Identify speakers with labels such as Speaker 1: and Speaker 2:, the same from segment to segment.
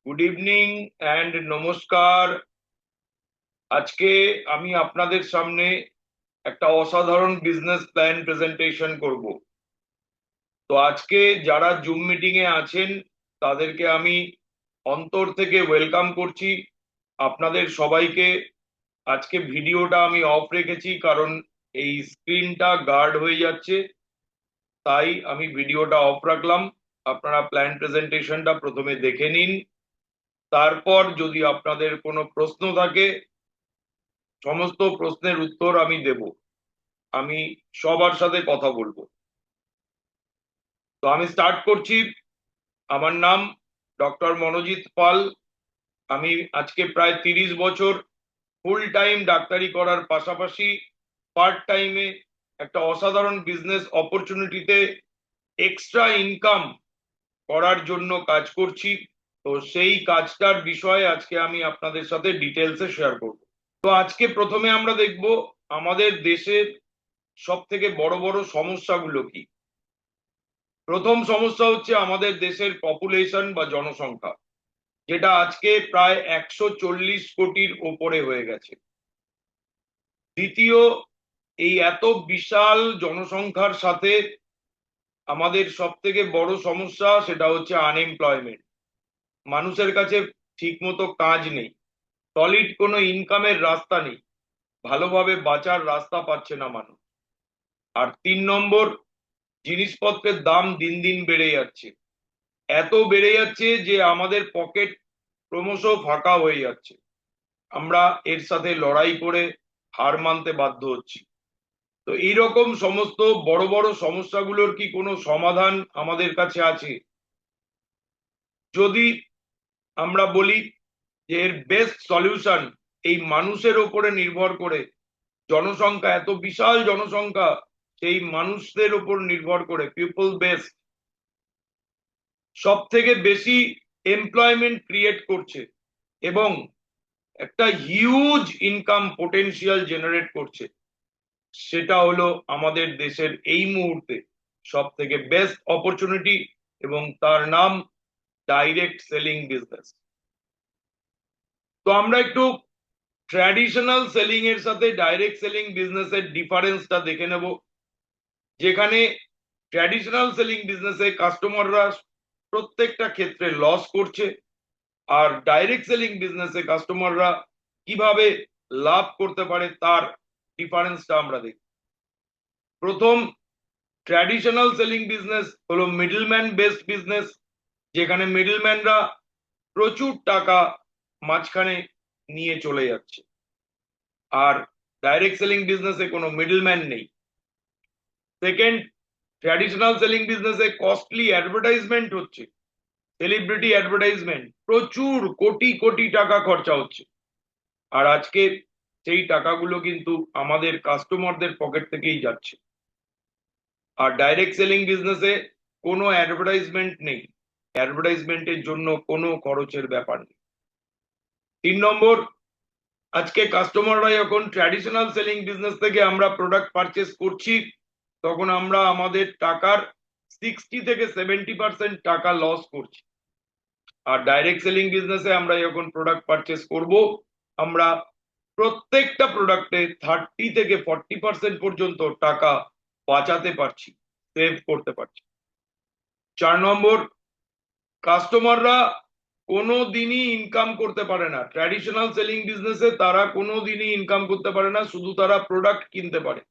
Speaker 1: Good evening and নমস্কার। আজকে আমি আপনাদের সামনে একটা অসাধারণ বিজনেস প্ল্যান প্রেজেন্টেশন করব। তো আজকে যারা জুম মিটিং এ আছেন তাদেরকে আমি অন্তর থেকে ওয়েলকাম করছি। আপনাদের সবাইকে আজকে ভিডিওটা আমি অফ রেখেছি কারণ এই স্ক্রিনটা গার্ড হয়ে যাচ্ছে, তাই আমি ভিডিওটা অফ রাখলাম। আপনারা প্ল্যান প্রেজেন্টেশনটা প্রথমে দেখে নিন, তারপর যদি আপনাদের কোনো প্রশ্ন থাকে সমস্ত প্রশ্নের উত্তর আমি দেব। আমি সবার সাথে কথা বলবো। তো আমি স্টার্ট করছি। আমার নাম ডক্টর মনোজিৎ পাল। আমি আজকে প্রায় 30 বছর ফুল টাইম ডাক্তারি করার পাশাপাশি পার্ট টাইমে একটা অসাধারণ বিজনেস অপরচুনিটিতে এক্সট্রা ইনকাম করার জন্য কাজ করছি। তো সেই কাজটার বিষয়ে আজকে আমি আপনাদের সাথে ডিটেলসে শেয়ার করব। তো আজকে প্রথমে আমরা দেখব আমাদের দেশের সব থেকে বড় বড় সমস্যাগুলো কি। প্রথম সমস্যা হচ্ছে আমাদের দেশের পপুলেশন বা জনসংখ্যা, যেটা আজকে প্রায় 140 কোটির ওপরে হয়ে গেছে। দ্বিতীয়, এই এত বিশাল জনসংখ্যার সাথে আমাদের সব থেকে বড় সমস্যা সেটা হচ্ছে আনএমপ্লয়মেন্ট। মানুষের কাছে ঠিকমতো কাজ নেই, সলিড কোনো ইনকামের রাস্তা নেই, ভালোভাবে বাঁচার রাস্তা পাচ্ছে না মানুষ। আর 3 নম্বর, জিনিসপত্রের দাম দিন দিন বেড়ে যাচ্ছে। এত বেড়ে যাচ্ছে যে আমাদের পকেট ক্রমশ ফাঁকা হয়ে যাচ্ছে। আমরা এর সাথে লড়াই করে হার মানতে বাধ্য হচ্ছি। তো এইরকম সমস্ত বড় বড় সমস্যাগুলোর কি কোনো সমাধান আমাদের কাছে আছে? যদি আমরা বলি যে এর বেস্ট সলিউশন এই মানুষের ওপরে নির্ভর করে, জনসংখ্যা এত বিশাল জনসংখ্যা, সেই মানুষদের উপর নির্ভর করে পিপল বেসড সব থেকে বেশি এমপ্লয়মেন্ট ক্রিয়েট করছে এবং একটা হিউজ ইনকাম পোটেনশিয়াল জেনারেট করছে, সেটা হলো আমাদের দেশের এই মুহূর্তে সব থেকে বেস্ট অপরচুনিটি, এবং তার নাম ডাইরেক্ট সেলিং বিজনেস। তো আমরা একটু ট্র্যাডিশনাল সেলিং এর সাথে ডাইরেক্ট সেলিং বিজনেসের ডিফারেন্সটা দেখে নেব। যেখানে ট্র্যাডিশনাল সেলিং বিজনেসে কাস্টমাররা প্রত্যেকটা ক্ষেত্রে লস করছে, আর ডাইরেক্ট সেলিং বিজনেসে কাস্টমাররা কিভাবে লাভ করতে পারে তার ডিফারেন্সটা আমরা দেখি। প্রথম, ট্র্যাডিশনাল সেলিং বিজনেস হলো মিডলম্যান বেসড বিজনেস, যেখানে মিডলম্যানরা প্রচুর টাকা মাঝখানে নিয়ে চলে যাচ্ছে। আর ডাইরেক্ট সেলিং বিজনেসে কোনো মিডলম্যান নেই। সেকেন্ড, ট্র্যাডিশনাল সেলিং বিজনেসে কস্টলি অ্যাডভার্টাইজমেন্ট হচ্ছে, সেলিব্রিটি অ্যাডভার্টাইজমেন্ট, প্রচুর কোটি কোটি টাকা খরচা হচ্ছে। আর আজকে সেই টাকাগুলো কিন্তু আমাদের কাস্টমারদের পকেট থেকেই যাচ্ছে। আর ডাইরেক্ট সেলিং বিজনেসে কোনো অ্যাডভার্টাইজমেন্ট নেই, অ্যাডভার্টাইজমেন্টের জন্য কোনো খরচের ব্যাপার নেই। 3 নম্বর, আজকে কাস্টমাররা যখন ট্র্যাডিশনাল সেলিং বিজনেস থেকে আমরা প্রোডাক্ট পারচেস করছি, তখন আমরা আমাদের টাকার 60 থেকে 70% টাকা লস করছি। আর ডাইরেক্ট সেলিং বিজনেসে আমরা যখন প্রোডাক্ট পারচেস করব, আমরা প্রত্যেকটা প্রোডাক্টে 30 থেকে 40% পর্যন্ত টাকা বাঁচাতে পারছি, সেভ করতে পারছি। 4 নম্বর, কাস্টমাররা কোনো দিনই ইনকাম করতে পারে না ট্র্যাডিশনাল সেলিং বিজনেসে, তারা কোনো দিনই ইনকাম করতে পারে না, শুধু তারা প্রোডাক্ট কিনতে পারে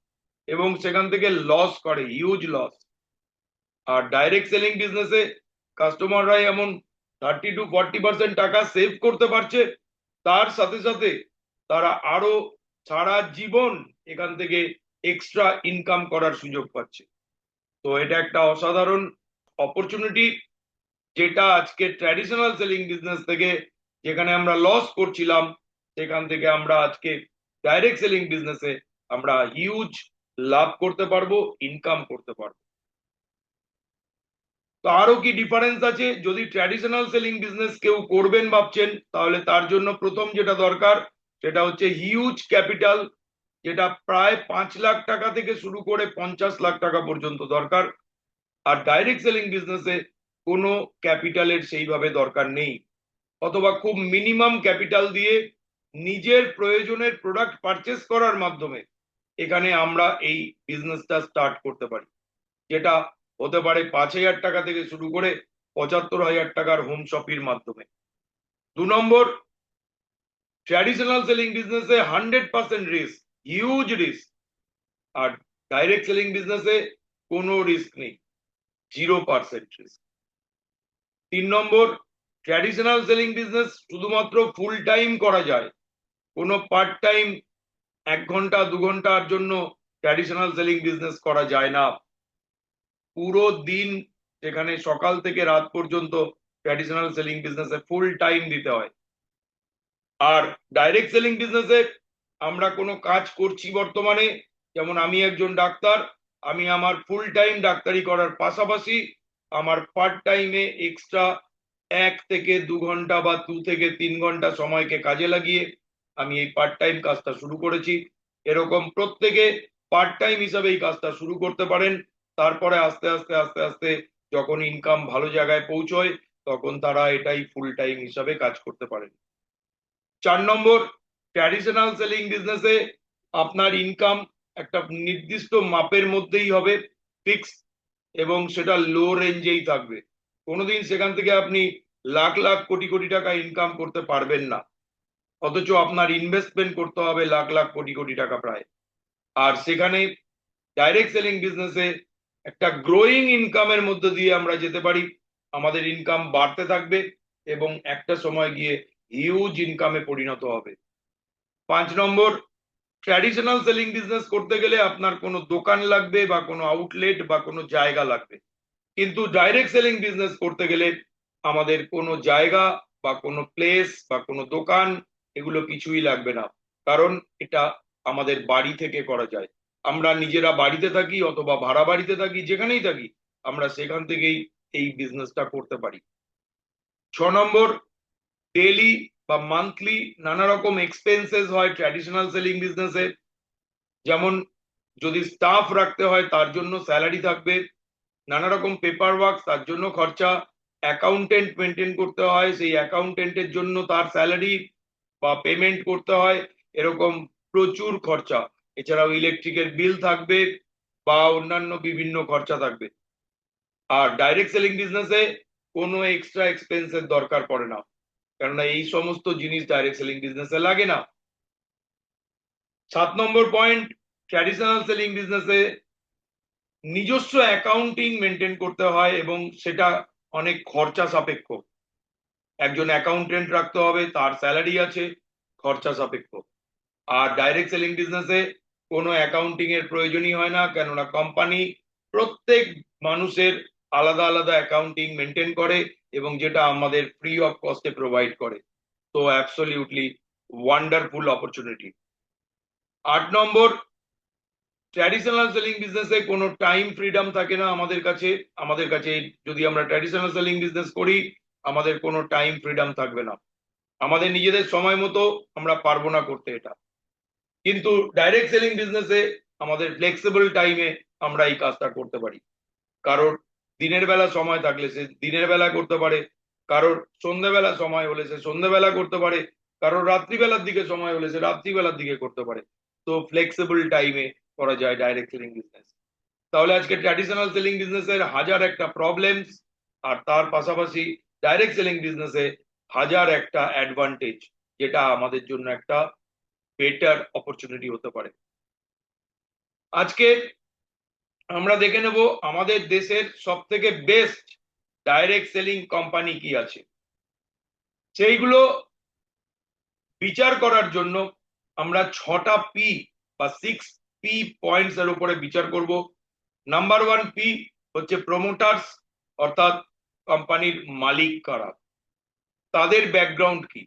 Speaker 1: এবং সেখান থেকে লস করে, হিউজ লস। আর ডাইরেক্ট সেলিং বিজনেসে কাস্টমাররা এমন 30 to 40% টাকা সেভ করতে পারছে, তার সাথে সাথে তারা আরো সারা জীবন এখান থেকে এক্সট্রা ইনকাম করার সুযোগ পাচ্ছে। তো এটা একটা অসাধারণ অপরচুনিটি, যেটা আজকে ট্র্যাডিশনাল সেলিং বিজনেস থেকে যেখানে আমরা লস করছিলাম, সেখান থেকে আমরা আজকে ডাইরেক্ট সেলিং বিজনেসে আমরা হিউজ লাভ করতে পারবো, ইনকাম করতে পারবো। তো আরো কি ডিফারেন্স আছে? যদি ট্র্যাডিশনাল সেলিং বিজনেস কেউ করবেন ভাবছেন, তাহলে তার জন্য প্রথম যেটা দরকার সেটা হচ্ছে হিউজ ক্যাপিটাল, যেটা প্রায় 5 লাখ টাকা থেকে শুরু করে 50 লাখ টাকা পর্যন্ত দরকার। আর ডাইরেক্ট সেলিং বিজনেসে কোনো ক্যাপিটালের সেইভাবে দরকার নেই। অথবা খুব মিনিমাম ক্যাপিটাল দিয়ে নিজের প্রয়োজনের প্রোডাক্ট পারচেস করার মাধ্যমে এখানে আমরা এই বিজনেসটা স্টার্ট করতে পারি, যেটা হতে পারে 5,000 টাকা থেকে শুরু করে 75,000 টাকার হোম শপির মাধ্যমে। 2 নম্বর, ট্র্যাডিশনাল সেলিং বিজনেসে 100% রিস্ক, হিউজ রিস্ক। আর ডাইরেক্ট সেলিং বিজনেসে কোনো রিস্ক নেই, 0% রিস্ক। 3 নম্বর, ট্র্যাডিশনাল সেলিং বিজনেস শুধুমাত্র ফুল টাইম করা যায়, কোনো পার্ট টাইম 1 ঘন্টা 2 ঘন্টার জন্য ট্র্যাডিশনাল সেলিং বিজনেস করা যায় না। পুরো দিন, যেখানে সকাল থেকে রাত পর্যন্ত ট্র্যাডিশনাল সেলিং বিজনেসে ফুল টাইম দিতে হয়। আর ডাইরেক্ট সেলিং বিজনেসে আমরা কোনো কাজ করছি বর্তমানে, যেমন আমি একজন ডাক্তার, আমি আমার ফুল টাইম ডাক্তারি করার পাশাপাশি আমার পার্ট টাইমে এক্সট্রা 1 থেকে 2 ঘন্টা বা 2 থেকে 3 ঘন্টা সময়কে কাজে লাগিয়ে আমি এই পার্ট টাইম কাজটা শুরু করেছি। এরকম প্রত্যেকে পার্ট টাইম হিসাবে এই কাজটা শুরু করতে পারেন। তারপরে আস্তে আস্তে আস্তে আস্তে যখন ইনকাম ভালো জায়গায় পৌঁছয়, তখন তারা এটাই ফুল টাইম হিসাবে কাজ করতে পারেন। 4 নম্বর, ট্র্যাডিশনাল সেলিং বিজনেসে আপনার ইনকাম একটা নির্দিষ্ট মাপের মধ্যেই হবে, ফিক্স, এবং সেটা লো রেঞ্জেই থাকবে। কোনোদিন সেখান থেকে আপনি লাখ লাখ কোটি কোটি টাকা ইনকাম করতে পারবেন না, অথচ আপনার ইনভেস্টমেন্ট করতে হবে লাখ লাখ কোটি কোটি টাকা প্রায়। আর সেখানে ডাইরেক্ট সেলিং বিজনেসে একটা গ্রোয়িং ইনকামের মধ্যে দিয়ে আমরা যেতে পারি, আমাদের ইনকাম বাড়তে থাকবে এবং একটা সময় গিয়ে হিউজ ইনকামে পরিণত হবে। 5 নম্বর, ট্র্যাডিশনাল সেলিং বিজনেস করতে গেলে আপনার কোনো দোকান লাগবে বা কোনো আউটলেট বা কোনো জায়গা লাগবে, কিন্তু ডাইরেক্ট সেলিং বিজনেস করতে গেলে আমাদের কোনো জায়গা বা কোনো প্লেস বা কোনো দোকান এগুলো কিছুই লাগবে না, কারণ এটা আমাদের বাড়ি থেকে করা যায়। আমরা নিজেরা বাড়িতে থাকি অথবা ভাড়া বাড়িতে থাকি, যেখানেই থাকি আমরা সেখান থেকেই এই বিজনেসটা করতে পারি। 6 নম্বর, ডেইলি বা মান্থলি নানা রকম এক্সপেন্সেস হয় ট্র্যাডিশনাল সেলিং বিজনেসে। যেমন যদি স্টাফ রাখতে হয় তার জন্য স্যালারি থাকবে, নানা রকম পেপার ওয়ার্ক তার জন্য খরচা, অ্যাকাউন্টেন্ট মেনটেন করতে হয়, সেই অ্যাকাউন্টেন্টের জন্য তার স্যালারি বা পেমেন্ট করতে হয়, এরকম প্রচুর খরচা। এছাড়াও ইলেকট্রিকের বিল থাকবে বা অন্যান্য বিভিন্ন খরচা থাকবে। আর ডাইরেক্ট সেলিং বিজনেসে কোনো এক্সট্রা এক্সপেন্সের দরকার পড়ে না, কেননা এই সমস্ত জিনিস ডাইরেক্ট সেলিং বিজনেসে লাগে না। 7 নম্বর পয়েন্ট, ট্র্যাডিশনাল সেলিং বিজনেসে নিজস্ব অ্যাকাউন্টিং মেনটেন করতে হয় এবং সেটা অনেক খরচা সাপেক্ষ। একজন অ্যাকাউন্টেন্ট রাখতে হবে, তার স্যালারি আছে, খরচা সাপেক্ষ। আর ডাইরেক্ট সেলিং বিজনেসে কোনো অ্যাকাউন্টিং এর প্রয়োজনই হয় না, কেননা কোম্পানি প্রত্যেক মানুষের আলাদা আলাদা অ্যাকাউন্টিং মেনটেন করে এবং যেটা আমাদের ফ্রি অফ কস্টে প্রোভাইড করে। তো অ্যাবসলিউটলি ওয়ান্ডারফুল অপরচুনিটি। 8 নম্বর, ট্র্যাডিশনাল সেলিং বিজনেসে কোনো টাইম ফ্রিডম থাকে না আমাদের কাছে যদি আমরা ট্র্যাডিশনাল সেলিং বিজনেস করি, আমাদের কোনো টাইম ফ্রিডম থাকবে না, আমাদের নিজেদের সময় মতো আমরা পারবো না করতে এটা। কিন্তু ডাইরেক্ট সেলিং বিজনেসে আমাদের ফ্লেক্সিবল টাইমে আমরা এই কাজটা করতে পারি। কারোর দিনের বেলা সময় থাকলে সে দিনের বেলা করতে পারে, কারোর সন্ধ্যেবেলা সময় হলে সে সন্ধ্যেবেলা করতে পারে, কারোর রাত্রিবেলার দিকে সময় হলে সে রাত্রিবেলার দিকে করতে পারে। তো ফ্লেক্সিবল টাইমে করা যায় ডাইরেক্ট সেলিং বিজনেস। তাহলে আজকে ট্র্যাডিশনাল সেলিং বিজনেসের হাজার একটা প্রবলেমস, আর তার পাশাপাশি ডাইরেক্ট সেলিং বিজনেসে হাজার একটা অ্যাডভান্টেজ, যেটা আমাদের জন্য একটা বেটার অপরচুনিটি হতে পারে। আজকে আমরা দেখে নেব আমাদের দেশের সব থেকে বেস্ট ডাইরেক্ট সেলিং কোম্পানি কি আছে। সেইগুলো বিচার করার জন্য আমরা 6টা পি বা 6 পি পয়েন্টস এর উপরে বিচার করব। নাম্বার 1 পি হচ্ছে প্রমোটার্স, অর্থাৎ কোম্পানির মালিক কারা, তাদের ব্যাকগ্রাউন্ড কি।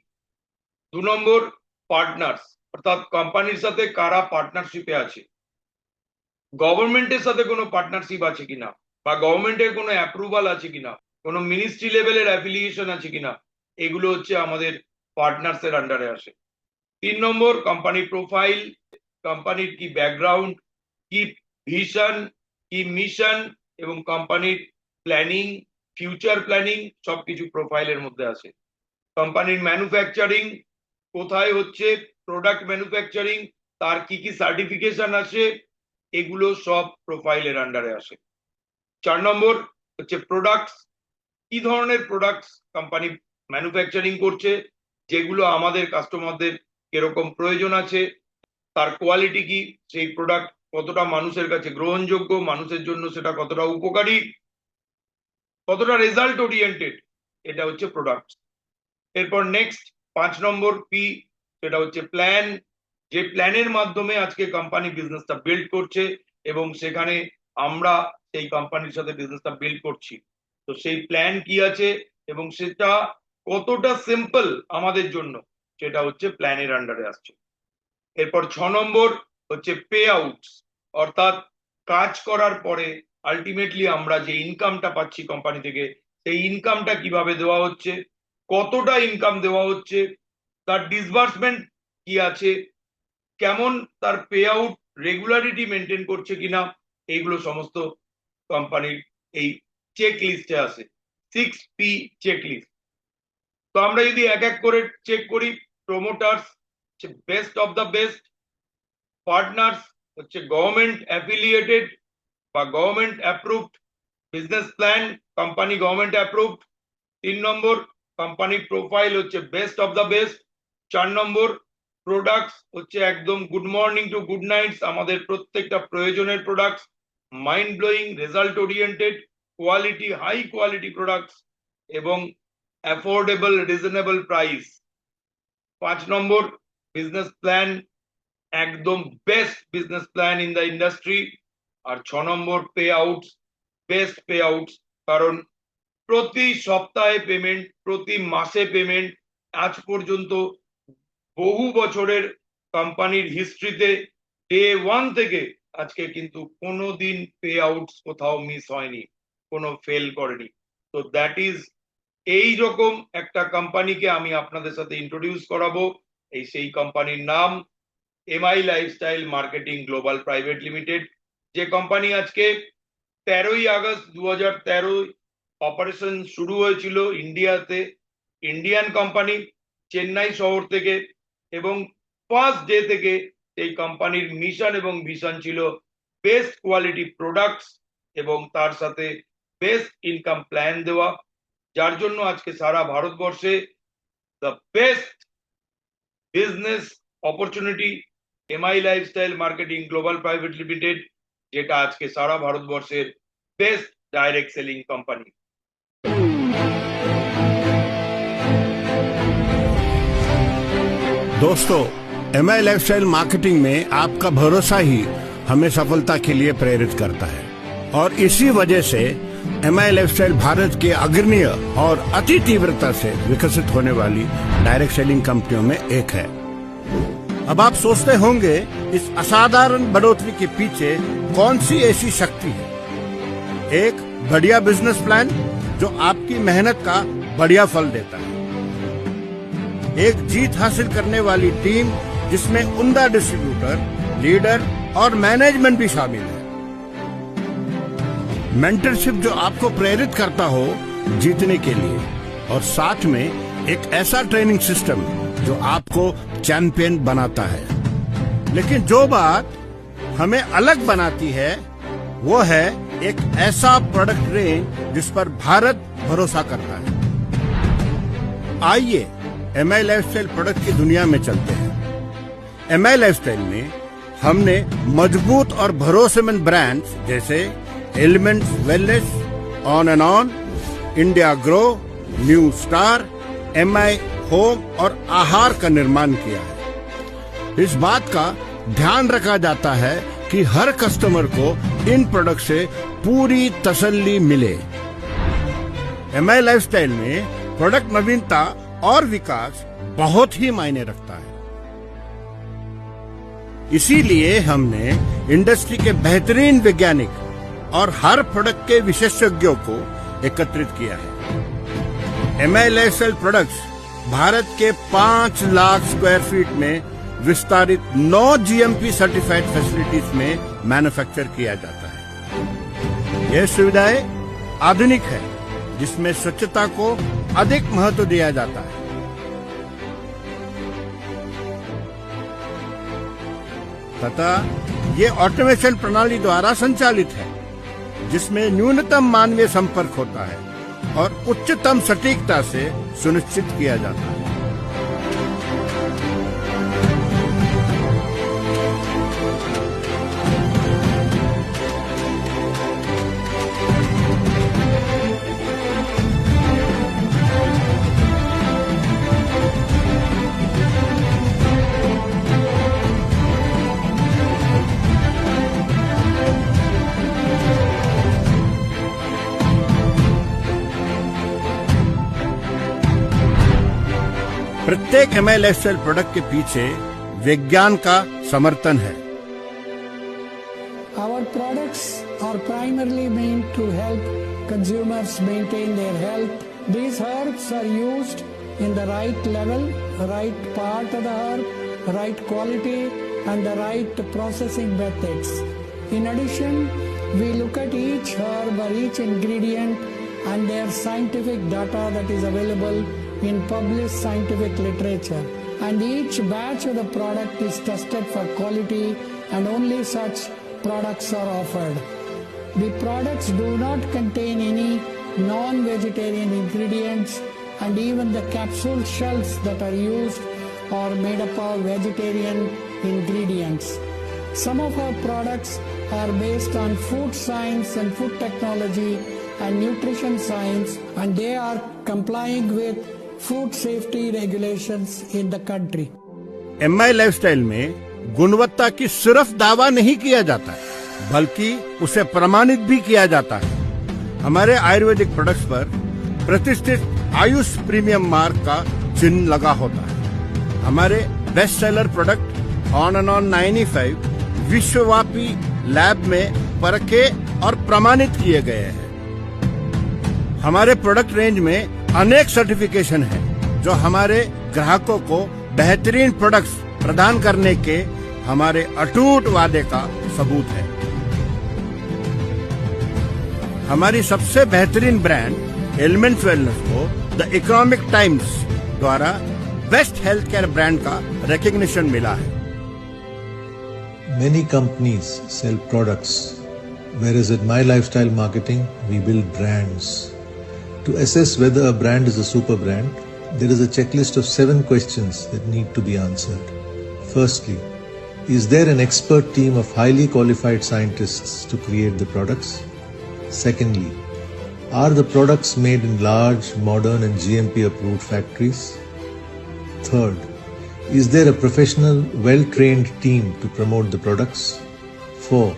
Speaker 1: 2 নম্বর, পার্টনার্স, অর্থাৎ কোম্পানির সাথে কারা পার্টনারশিপে আছে, গভর্নমেন্টের সাথে কোনো পার্টনারশিপ আছে কিনা, বা গভর্নমেন্টের কোনো অ্যাপ্রুভাল আছে কিনা, কোনো মিনিস্ট্রি লেভেলের অ্যাফিলিয়েশন আছে কিনা, এগুলো হচ্ছে আমাদের পার্টনার্স এর আন্ডারে আসে। 3 নম্বর, কোম্পানি প্রোফাইল, কোম্পানির কি ব্যাকগ্রাউন্ড, কি ভিশন, কি মিশন এবং কোম্পানির প্ল্যানিং, ফিউচার প্ল্যানিং সবকিছু প্রোফাইলের মধ্যে আসে। কোম্পানির ম্যানুফ্যাকচারিং কোথায় হচ্ছে, প্রোডাক্ট ম্যানুফ্যাকচারিং, তার কি কি সার্টিফিকেশন আছে, এগুলো সব প্রোফাইলের আন্ডারে আসে। 4 নম্বর হচ্ছে প্রোডাক্টস, কি ধরনের প্রোডাক্টস কোম্পানি ম্যানুফ্যাকচারিং করছে, যেগুলো আমাদের কাস্টমারদের কিরকম প্রয়োজন আছে, তার কোয়ালিটি কি, সেই প্রোডাক্ট কতটা মানুষের কাছে গ্রহণযোগ্য, মানুষের জন্য সেটা কতটা উপকারী, কতটা রেজাল্ট ওরিয়েন্টেড, এটা হচ্ছে প্রোডাক্ট। এরপর নেক্সট 5 নম্বর পি, সেটা হচ্ছে প্ল্যান, যে প্ল্যানের মাধ্যমে আজকে কোম্পানি বিজনেসটা বিল্ড করছে এবং সেখানে আমরা সেই কোম্পানির সাথে বিজনেসটা বিল্ড করছি। তো সেই প্ল্যান কি আছে এবং সেটা কতটা সিম্পল আমাদের জন্য, সেটা হচ্ছে প্ল্যানের আন্ডারে আসছে। এরপর 6 নম্বর হচ্ছে পে আউটস, অর্থাৎ কাজ করার পরে আলটিমেটলি আমরা যে ইনকামটা পাচ্ছি কোম্পানি থেকে, সেই ইনকামটা কিভাবে দেওয়া হচ্ছে, কতটা ইনকাম দেওয়া হচ্ছে, তার ডিসবার্সমেন্ট কি আছে, কেমন তার পে আউট রেগুলারিটি মেনটেন করছে কিনা, এইগুলো সমস্ত কোম্পানির এই চেক লিস্টে আছে, 6P চেক লিস্ট। তো আমরা যদি এক এক করে চেক করি, প্রমোটার্স হচ্ছে best of the best, partners হচ্ছে গভর্নমেন্ট অ্যাফিলিয়েটেড বা government approved, business plan company government approved. 3 নম্বর কোম্পানি প্রোফাইল হচ্ছে বেস্ট অফ দ্য বেস্ট। 4 নম্বর প্রোডাক্টস হচ্ছে একদম good morning to good nights, আমাদের প্রত্যেকটা প্রয়োজনের products, mind blowing, result oriented, quality, high quality products এবং অ্যাফোর্ডেবল রিজনেবল প্রাইস। 5 নম্বর বিজনেস প্ল্যান, একদম best business plan in the industry. আর 6 নম্বর pay outs, best pay outs, কারণ প্রতি সপ্তাহে পেমেন্ট, প্রতি মাসে পেমেন্ট, আজ পর্যন্ত বহু বছরের কোম্পানির হিস্ট্রিতে ডে 1 থেকে আজকে কিন্তু কোনোদিন পে আউটস কোথাও মিস হয়নি, কোনো ফেল করেনি। তো দ্যাট ইজ, এই রকম একটা কোম্পানিকে আমি আপনাদের সাথে ইন্ট্রোডিউস করাবো। এই সেই কোম্পানির নাম MI lifestyle marketing global private limited, যে কোম্পানি আজকে 13ই আগস্ট 2013 অপারেশন শুরু হয়েছিল ইন্ডিয়াতে, ইন্ডিয়ান কোম্পানি, চেন্নাই শহর থেকে, এবং ফার্স্ট ডে থেকে এই কোম্পানির মিশন এবং ভিশন ছিল বেস্ট কোয়ালিটি প্রোডাক্টস এবং তার সাথে বেস্ট ইনকাম প্ল্যান দেওয়া, যার জন্য আজকে সারা ভারতবর্ষে the best business opportunity MI lifestyle marketing global private limited, যেটা আজকে সারা ভারতবর্ষের বেস্ট ডাইরেক্ট সেলিং কোম্পানি।
Speaker 2: दोस्तों, एमआई लाइफस्टाइल मार्केटिंग में आपका भरोसा ही हमें सफलता के लिए प्रेरित करता है और इसी वजह से एमआई लाइफस्टाइल भारत के अग्रणीय और अति तीव्रता से विकसित होने वाली डायरेक्ट सेलिंग कंपनियों में एक है। अब आप सोचते होंगे इस असाधारण बढ़ोतरी के पीछे कौन सी ऐसी शक्ति है? एक बढ़िया बिजनेस प्लान जो आपकी मेहनत का बढ़िया फल देता है, एक जीत हासिल करने वाली टीम जिसमें उम्दा डिस्ट्रीब्यूटर, लीडर और मैनेजमेंट भी शामिल है, मेंटरशिप जो आपको प्रेरित करता हो जीतने के लिए, और साथ में एक ऐसा ट्रेनिंग सिस्टम जो आपको चैंपियन बनाता है। लेकिन जो बात हमें अलग बनाती है वो है एक ऐसा प्रोडक्ट रेंज जिस पर भारत भरोसा करता है। आइए एमआई लाइफस्टाइल प्रोडक्ट की दुनिया में चलते हैं। एमआई लाइफस्टाइल में हमने मजबूत और भरोसेमंद ब्रांड्स जैसे elements wellness, on and on, India grow, new star, MI home और आहार का निर्माण किया है। इस बात का ध्यान रखा जाता है कि हर कस्टमर को इन प्रोडक्ट से पूरी तसल्ली मिले। एमआई लाइफस्टाइल में प्रोडक्ट नवीनता और विकास बहुत ही मायने रखता है। इसीलिए हमने इंडस्ट्री के बेहतरीन वैज्ञानिक और हर प्रोडक्ट के विशेषज्ञों को एकत्रित किया है। एमआई लाइफस्टाइल प्रोडक्ट्स भारत के 5 लाख स्क्वायर फीट में विस्तारित 9 जीएमपी सर्टिफाइड फैसिलिटीज में मैन्युफैक्चर किया जाता है। यह सुविधाएं आधुनिक है, जिसमें स्वच्छता को अधिक महत्व दिया जाता है तथा ये ऑटोमेशन प्रणाली द्वारा संचालित है, जिसमें न्यूनतम मानवीय संपर्क होता है और उच्चतम सटीकता से सुनिश्चित किया जाता है। प्रत्येक एमआई लाइफस्टाइल प्रोडक्ट के पीछे विज्ञान का समर्थन है।
Speaker 3: Our products are primarily meant to help consumers maintain their health. These herbs are used in the right level, right part of the herb, right quality, and the right processing methods. In addition, we look at each herb or each ingredient and their scientific data that is available in published scientific literature. And each batch of the product is tested for quality, and only such products are offered. The products do not contain any non-vegetarian ingredients, and even the capsule shells that are used are made up of vegetarian ingredients. Some of our products are based on food science and food technology and nutrition science, and they are complying with food safety regulations in the country.
Speaker 2: MI lifestyle में गुणवत्ता की सिर्फ दावा नहीं किया जाता है, बल्कि उसे प्रमाणित भी किया जाता है। हमारे आयुर्वेदिक प्रोडक्ट्स पर प्रतिष्ठित आयुष प्रीमियम मार्क का चिन्ह लगा होता है। हमारे best seller product on and on 95 विश्वव्यापी लैब में परखे और प्रमाणित किए गए हैं। हमारे प्रोडक्ट रेंज में अनेक सर्टिफिकेशन है, जो हमारे ग्राहकों को बेहतरीन प्रोडक्ट्स प्रदान करने के हमारे अटूट वादे का सबूत है। हमारी सबसे बेहतरीन ब्रांड एलिमेंट्स वेलनेस को द इकोनॉमिक टाइम्स द्वारा बेस्ट हेल्थ केयर ब्रांड का रिकॉग्निशन मिला है।
Speaker 4: Many companies sell products, whereas at My Lifestyle Marketing, we build brands. To assess whether a brand is a super brand, there is a checklist of 7 questions that need to be answered. Firstly, is there an expert team of highly qualified scientists to create the products? Secondly, are the products made in large, modern and GMP approved factories? Third, is there a professional, well-trained team to promote the products? 4.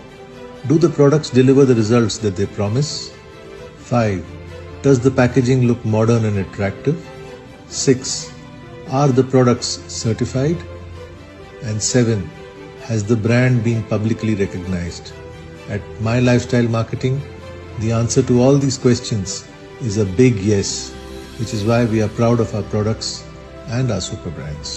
Speaker 4: Do the products deliver the results that they promise? 5. Does the packaging look modern and attractive? 6. Are the products certified? And 7. Has the brand been publicly recognized? At My Lifestyle Marketing, the answer to all these questions is a big yes, which is why we are proud of our products and our super brands.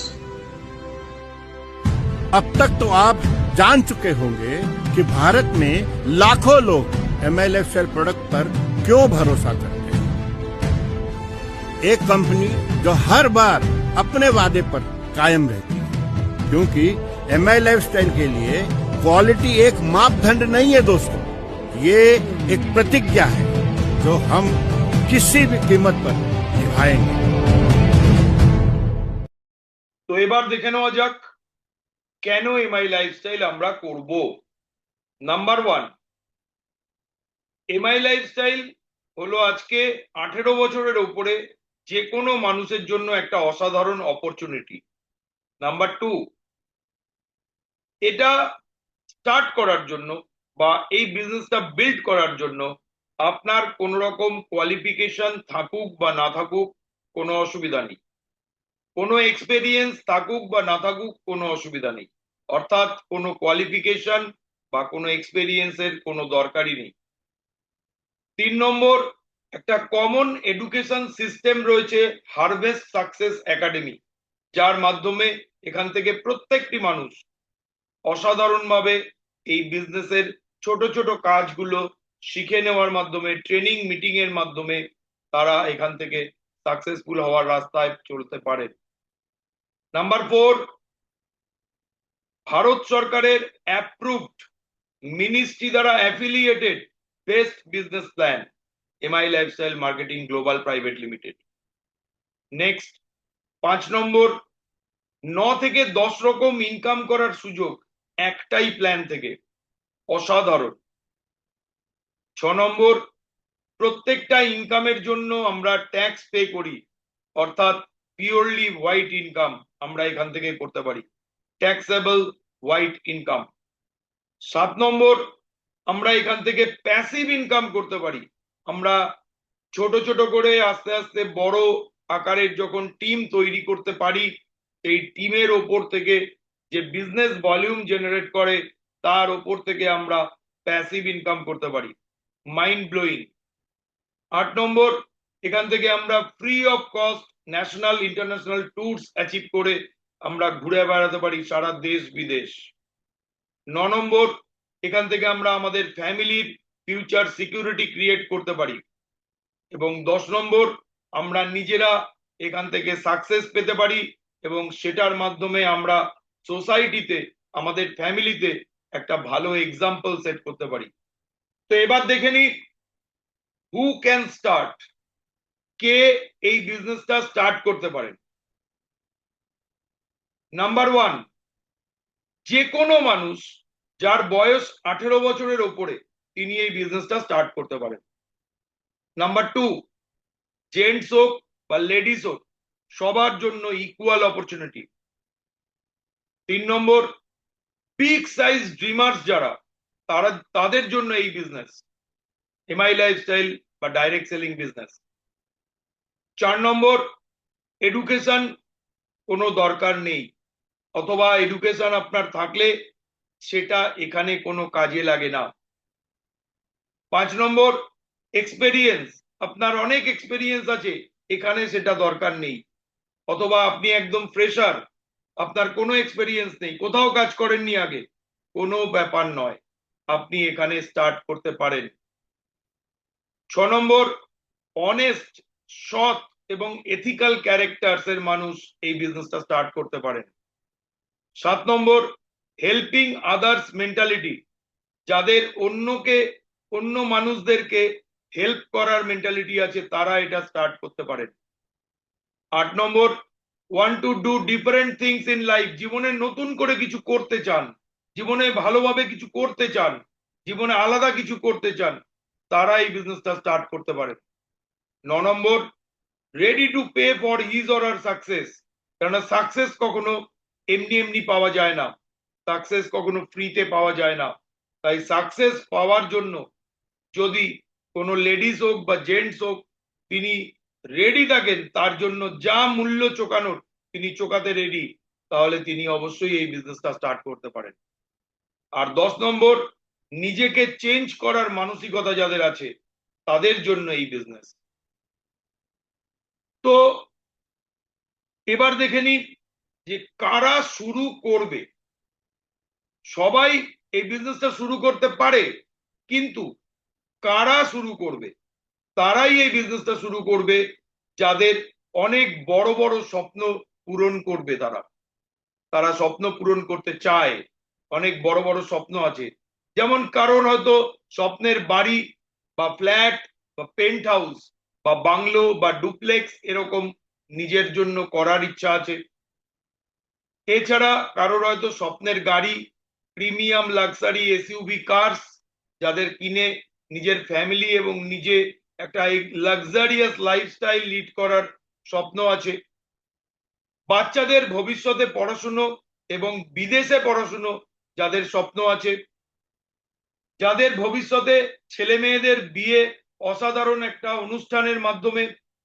Speaker 2: अब तक तो आप जान चुके होंगे कि भारत में लाखों लोग एमआई लाइफस्टाइल प्रोडक्ट पर क्यों भरोसा करते हैं। एक कंपनी जो हर बार अपने वादे पर कायम रहती है, क्योंकि एमआई लाइफस्टाइल के लिए क्वालिटी एक मापदंड नहीं है दोस्तों, ये एक प्रतिज्ञा है जो हम किसी भी कीमत पर निभाएंगे।
Speaker 1: তো এবার দেখে নেওয়া যাক কেন এমআই লাইফস্টাইল আমরা করব। নাম্বার 1, এমআই লাইফস্টাইল হলো আজকে 18 বছরের উপরে যে কোনো মানুষের জন্য একটা অসাধারণ অপরচুনিটি। নাম্বার 2, এটা স্টার্ট করার জন্য বা এই বিজনেসটা বিল্ড করার জন্য আপনার কোন রকম কোয়ালিফিকেশন থাকুক বা না থাকুক কোনো অসুবিধা নেই, কোনো এক্সপেরিয়েন্স থাকুক বা না থাকুক কোনো অসুবিধা নেই, অর্থাৎ কোনো কোয়ালিফিকেশন বা কোনো এক্সপেরিয়েন্সের কোনো দরকারই নেই। 3 নম্বর, একটা কমন এডুকেশন সিস্টেম রয়েছে হারভেস্ট সাকসেস একাডেমি, যার মাধ্যমে এখান থেকে প্রত্যেকটি মানুষ অসাধারণভাবে এই বিজনেসের ছোট ছোট কাজগুলো শিখে নেওয়ার মাধ্যমে ট্রেনিং মিটিং এর মাধ্যমে তারা এখান থেকে সাকসেসফুল হওয়ার রাস্তায় চলতে পারে। নাম্বার 4, ভারত সরকারের অ্যাপ্রুভড মিনিস্ট্রি দ্বারা affiliated best business plan MI lifestyle marketing global private limited. Next 5 নম্বর, 9 থেকে 10 রকম ইনকাম করার সুযোগ একটাই প্ল্যান থেকে, অসাধারণ। 6 নম্বর, প্রত্যেকটা ইনকামের জন্য আমরা ট্যাক্স পে করি, অর্থাৎ পিওরলি হোয়াইট ইনকাম আমরা এখান থেকে করতে পারি, ট্যাক্সেবল হোয়াইট ইনকাম। 7 নম্বর, আমরা এখান থেকে প্যাসিভ ইনকাম করতে পারি। আমরা ছোট ছোট করে আস্তে আস্তে বড় আকারের যখন টিম তৈরি করতে পারি, এই টিমের ওপর থেকে যে বিজনেস ভলিউম জেনারেট করে তার ওপর থেকে আমরা প্যাসিভ ইনকাম করতে পারি, মাইন্ড ব্লোয়িং। 8 নম্বর, এখান থেকে আমরা free of cost national international tours achieve করে আমরা ঘুরে বেড়াতে পারি সারা দেশ বিদেশ। 9 নম্বর, এখান থেকে আমরা আমাদের ফ্যামিলির ফিউচার সিকিউরিটি ক্রিয়েট করতে পারি। এবং 10 নম্বর, আমরা নিজেরা এখান থেকে সাকসেস পেতে পারি এবং সেটার মাধ্যমে আমরা সোসাইটিতে, আমাদের ফ্যামিলিতে একটা ভালো এক্সাম্পল সেট করতে পারি। তো এবার দেখে নি হু ক্যান স্টার্ট, কে এই বিজনেসটা স্টার্ট করতে পারেন। নাম্বার 1, যে কোনো মানুষ যার বয়স 18 বছরের ওপরে তিনি এই বিজনেসটা স্টার্ট করতে পারেন। নাম্বার 2, জেন্টস হোক বা লেডিস হোক, সবার জন্য ইকুয়াল অপরচুনিটি। 3 নম্বর, বিগ সাইজ ড্রিমার্স যারা, তাদের জন্য এই বিজনেস, এমআই লাইফস্টাইল বা ডাইরেক্ট সেলিং বিজনেস। 4 নম্বর, এডুকেশন কোনো দরকার নেই, অথবা এডুকেশন আপনার থাকলে সেটা এখানে কোনো কাজে লাগে না। 5 নম্বর, এক্সপেরিয়েন্স, আপনার অনেক এক্সপেরিয়েন্স আছে, এখানে সেটা দরকার নেই, অথবা আপনি একদম ফ্রেশার, আপনার কোনো এক্সপেরিয়েন্স নেই, কোথাও কাজ করেননি আগে, কোনো ব্যাপার নয়, আপনি এখানে স্টার্ট করতে পারেন। 6 নম্বর, অনেস্ট, সৎ এবং এথিক্যাল ক্যারেক্টার্স এর মানুষ এই বিজনেসটা স্টার্ট করতে পারেন। 7 নম্বর, হেল্পিং আদার্স মেন্টালিটি, যাদের অন্য মানুষদেরকে হেল্প করার মেন্টালিটি আছে তারা এটা স্টার্ট করতে পারেন। 8 number, want to do different things in life, জীবনে নতুন করে কিছু করতে চান, জীবনে ভালোভাবে কিছু করতে চান, জীবনে আলাদা কিছু করতে চান, তারা এই বিজনেসটা স্টার্ট করতে পারেন। 9 number, ready to pay for his or her success, কেননা সাকসেস কখনো এমনি এমনি পাওয়া যায় না, সাকসেস কখনো ফ্রিতে পাওয়া যায় না, তাই সাকসেস পাওয়ার জন্য যদি কোনো লেডিস হোক বা জেন্টস হোক তিনি রেডি থাকেন, তার জন্য যা মূল্য চোকানোর তিনি চোকাতে রেডি, তাহলে তিনি অবশ্যই এই বিজনেসটা স্টার্ট করতে পারেন। আর 10 নম্বর, নিজেকে চেঞ্জ করার মানসিকতা যাদের আছে তাদের জন্য এই বিজনেস। তো এবার দেখে নি যে কারা শুরু করবে। সবাই এই বিজনেসটা শুরু করতে পারে, কিন্তু কারা শুরু করবে, তারাই এই বিজনেসটা শুরু করবে যাদের অনেক বড় বড় স্বপ্ন পূরণ করবে, তারা স্বপ্ন পূরণ করতে চায়, অনেক বড় বড় স্বপ্ন আছে। যেমন কারোর হয়তো স্বপ্নের বাড়ি বা ফ্ল্যাট বা পেন্ট হাউস বা বাংলো বা ডুপ্লেক্স এরকম নিজের জন্য করার ইচ্ছা আছে। এছাড়া কারোর হয়তো স্বপ্নের গাড়ি, প্রিমিয়াম লাক্সারি এসইউভি কার্স, যাদের কিনে নিজের ফ্যামিলি এবং নিজে একটা লাক্সারিয়াস লাইফস্টাইল লিড করার স্বপ্ন আছে। বাচ্চাদের ভবিষ্যতে পড়াশুনো এবং বিদেশে পড়াশুনো যাদের স্বপ্ন আছে, যাদের ভবিষ্যতে ছেলে মেয়েদের বিয়ে অসাধারণ একটা অনুষ্ঠানের মাধ্যমে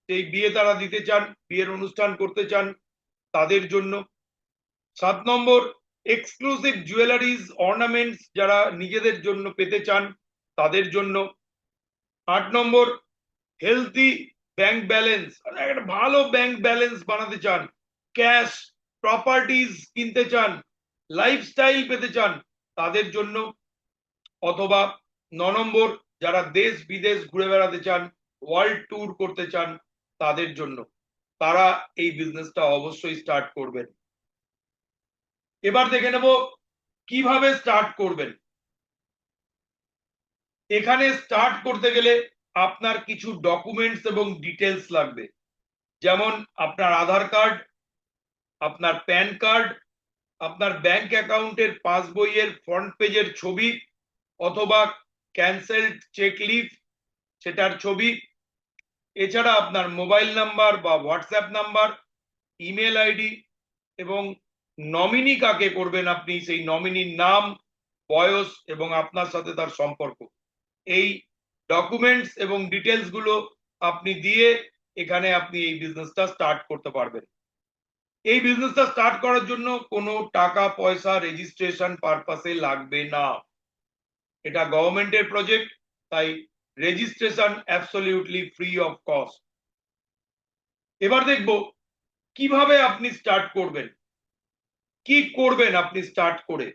Speaker 1: সেই বিয়ে তারা দিতে চান, বিয়ের অনুষ্ঠান করতে চান, তাদের জন্য। 7 নম্বর, এক্সক্লুসিভ জুয়েলারিজ অর্নামেন্টস যারা নিজেদের জন্য পেতে চান তাদের জন্য। 8 নম্বর, হেলদি ব্যাংক ব্যালেন্স, একটা ভালো ব্যাংক ব্যালেন্স বানাতে চান, ক্যাশ প্রপার্টিজ কিনতে চান, লাইফস্টাইল পেতে চান, তাদের জন্য। অথবা 9 নম্বর, যারা দেশ বিদেশ ঘুরে বেড়াতে চান, ওয়ার্ল্ড ট্যুর করতে চান, তাদের জন্য, তারা এই বিজনেসটা অবশ্যই স্টার্ট করবেন। এবার দেখে নেব কিভাবে স্টার্ট করবেন? এখানে স্টার্ট করতে গেলে আপনার কিছু ডকুমেন্টস এবং ডিটেলস লাগবে, যেমন আপনার আধার কার্ড, আপনার প্যান কার্ড, আপনার ব্যাংক অ্যাকাউন্টের পাসবইয়ের ফ্রন্ট পেজের ছবি অথবা ক্যান্সেলড চেক লিফ সেটার ছবি, এছাড়া আপনার মোবাইল নাম্বার বা হোয়াটসঅ্যাপ নাম্বার, ইমেল আইডি এবং নমিনি কাকে করবেন আপনি সেই নমিনির নাম, বয়স এবং আপনার সাথে তার সম্পর্ক, এই ডকুমেন্টস এবং ডিটেলস গুলো আপনি দিয়ে এখানে আপনি এই বিজনেসটা স্টার্ট করতে পারবেন। এই বিজনেসটা স্টার্ট করার জন্য কোনো টাকা পয়সা রেজিস্ট্রেশন পারপাসে লাগবে না, এটা গভর্নমেন্টের প্রজেক্ট, তাই registration absolutely free of cost. এবার দেখব কিভাবে আপনি স্টার্ট করবেন, কি করবেন আপনি স্টার্ট করে।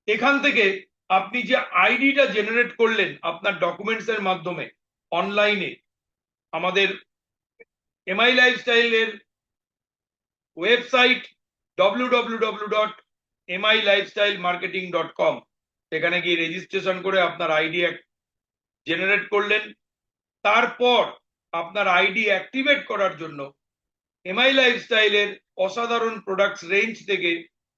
Speaker 1: এখান থেকে আপনি যে আইডিটা জেনারেট করলেন আপনার ডকুমেন্টস এর মাধ্যমে অনলাইনে, আমাদের এমআই লাইফস্টাইলের ওয়েবসাইট www.milifestylemarketing.com, সেখানে গিয়ে রেজিস্ট্রেশন করে আপনার আইডি জেনারেট করলেন। তারপর আপনার আইডি অ্যাক্টিভেট করার জন্য এমআই লাইফস্টাইলের অসাধারণ প্রোডাক্টস রেঞ্জ থেকে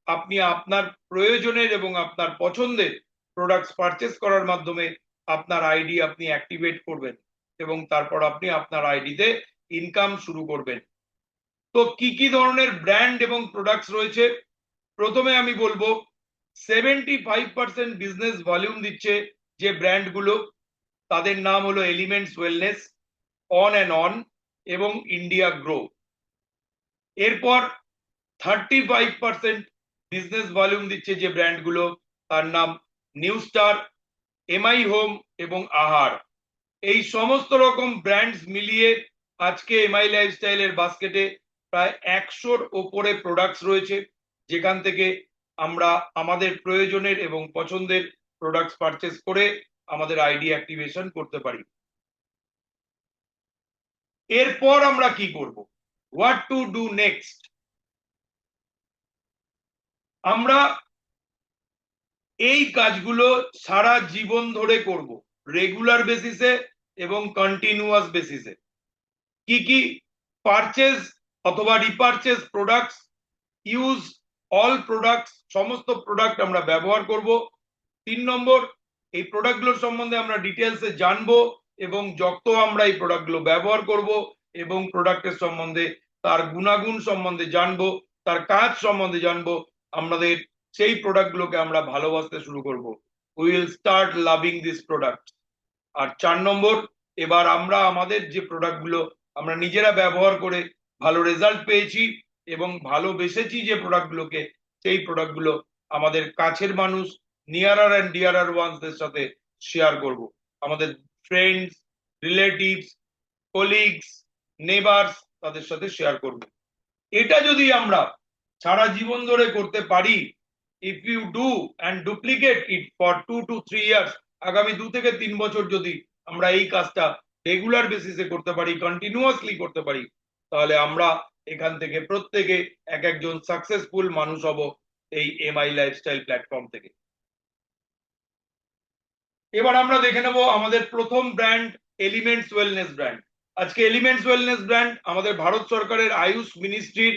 Speaker 1: আপনি আপনার প্রয়োজনের এবং আপনার পছন্দের প্রোডাক্টস পারচেস করার মাধ্যমে আপনার আইডি আপনি অ্যাক্টিভেট করবেন এবং তারপর আপনি আপনার আইডিতে ইনকাম শুরু করবেন। তো কি কি ধরনের ব্র্যান্ড এবং প্রোডাক্টস রয়েছে? প্রথমে আমি বলবো 75% বিজনেস ভলিউম দিচ্ছে যে ব্র্যান্ডগুলো, তাদের নাম হলো elements wellness, on and on এবং ইন্ডিয়া গ্রো। এরপর 35% বিজনেস ভলিউম দিচ্ছে যে ব্র্যান্ডগুলো, তার নাম নিউ স্টার, এমআই হোম এবং আহার। এই সমস্ত রকম ব্র্যান্ডস মিলিয়ে আজকে এমআই লাইফস্টাইলের বাস্কেটে প্রায় 100-র ওপরে প্রোডাক্টস রয়েছে, যেখান থেকে আমরা আমাদের প্রয়োজনের এবং পছন্দের প্রোডাক্টস পারচেস করে আমাদের আইডি অ্যাক্টিভেশন করতে পারি। এরপর আমরা কি করব, হোয়াট টু ডু নেক্সট? আমরা এই কাজগুলো সারা জীবন ধরে করব, রেগুলার বেসিসে এবং কন্টিনিউয়াস বেসিসে। কি কি? পারচেজ অথবা রিপারচেজ প্রোডাক্টস, ইউজ অল প্রোডাক্টস, সমস্ত প্রোডাক্ট আমরা ব্যবহার করব। 3 নম্বর, এই প্রোডাক্টগুলোর সম্বন্ধে আমরা ডিটেলসে জানবো এবং যত আমরা এই প্রোডাক্টগুলো ব্যবহার করব এবং প্রোডাক্টের সম্বন্ধে তার গুণাগুণ সম্বন্ধে জানবো, তার কাজ সম্বন্ধে জানবো, আমাদের সেই প্রোডাক্টগুলোকে আমরা ভালোবাসতে শুরু করব। We will start loving this product. আর 4 নম্বর, এবার আমরা আমাদের যে প্রোডাক্টগুলো আমরা নিজেরা ব্যবহার করে ভালো রেজাল্ট পেয়েছি এবং ভালোবেসেছি যে প্রোডাক্টগুলোকে, সেই প্রোডাক্টগুলো আমাদের কাছের মানুষ, নিয়ারার অ্যান্ড ডিয়ারার ওয়ান্সদের সাথে শেয়ার করব। আমাদের ফ্রেন্ডস, রিলেটিভস, কলিগস, নেবার্স, তাদের সাথে শেয়ার করব। এটা যদি আমরা সারা জীবন ধরে করতে পারি, if you do and duplicate it for 2 to 3 years, আগামী 2 থেকে 3 বছর যদি আমরা এই কাজটা রেগুলার বেসিসে করতে পারি, কন্টিনিউয়াসলি করতে পারি, তাহলে আমরা এখান থেকে প্রত্যেকে এক একজন সাকসেসফুল মানুষ হব এই এমআই লাইফস্টাইল প্ল্যাটফর্ম থেকে। এবার আমরা দেখে নেব আমাদের প্রথম ব্র্যান্ড, এলিমেন্টস ওয়েলনেস ব্র্যান্ড। আজকে এলিমেন্টস ওয়েলনেস ব্র্যান্ড আমাদের ভারত সরকারের আয়ুষ মিনিস্ট্রির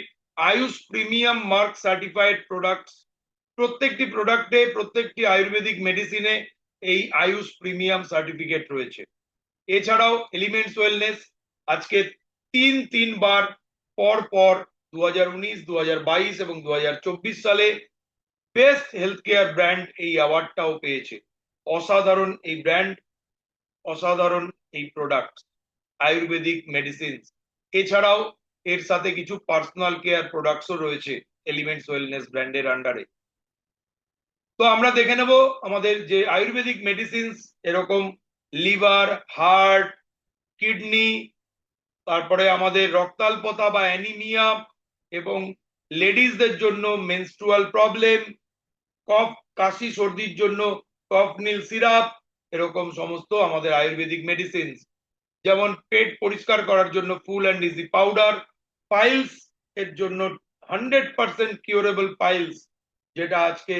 Speaker 1: AYUSH premium mark certified products. প্রত্যেকটি প্রোডাক্টে, প্রত্যেকটি আয়ুর্বেদিক মেডিসিনে এই আয়ুষ প্রিমিয়াম সার্টিফিকেট রয়েছে। এছাড়াও এলিমেন্টস ওয়েলনেস আজকে 3 বার পর পর 2019, 2022 এবং 2024 সালে বেস্ট হেলথ কেয়ার ব্র্যান্ড এই অ্যাওয়ার্ডটাও পেয়েছে। অসাধারণ এই ব্র্যান্ড, অসাধারণ এই প্রোডাক্ট, আয়ুর্বেদিক মেডিসিনস। এছাড়াও এর সাথে কিছু পার্সোনাল কেয়ার প্রোডাক্টসও রয়েছে এলিমেন্টস ওয়েলনেস ব্র্যান্ডের আন্ডারে। তো আমরা দেখে নেব আমাদের যে আয়ুর্বেদিক মেডিসিনস, এরকম লিভার, হার্ট, কিডনি, তারপরে আমাদের রক্তাল্পতা বা অ্যানিমিয়া এবং লেডিসদের জন্য মেনস্ট্রুয়াল প্রবলেম, কফ, কাশি, সর্দির জন্য কফনিল সিরাপ, এরকম সমস্ত আমাদের আয়ুর্বেদিক মেডিসিনস। যেমন পেট পরিষ্কার করার জন্য full and easy powder, piles এর জন্য 100% কিউরেবল পাইলস, যেটা আজকে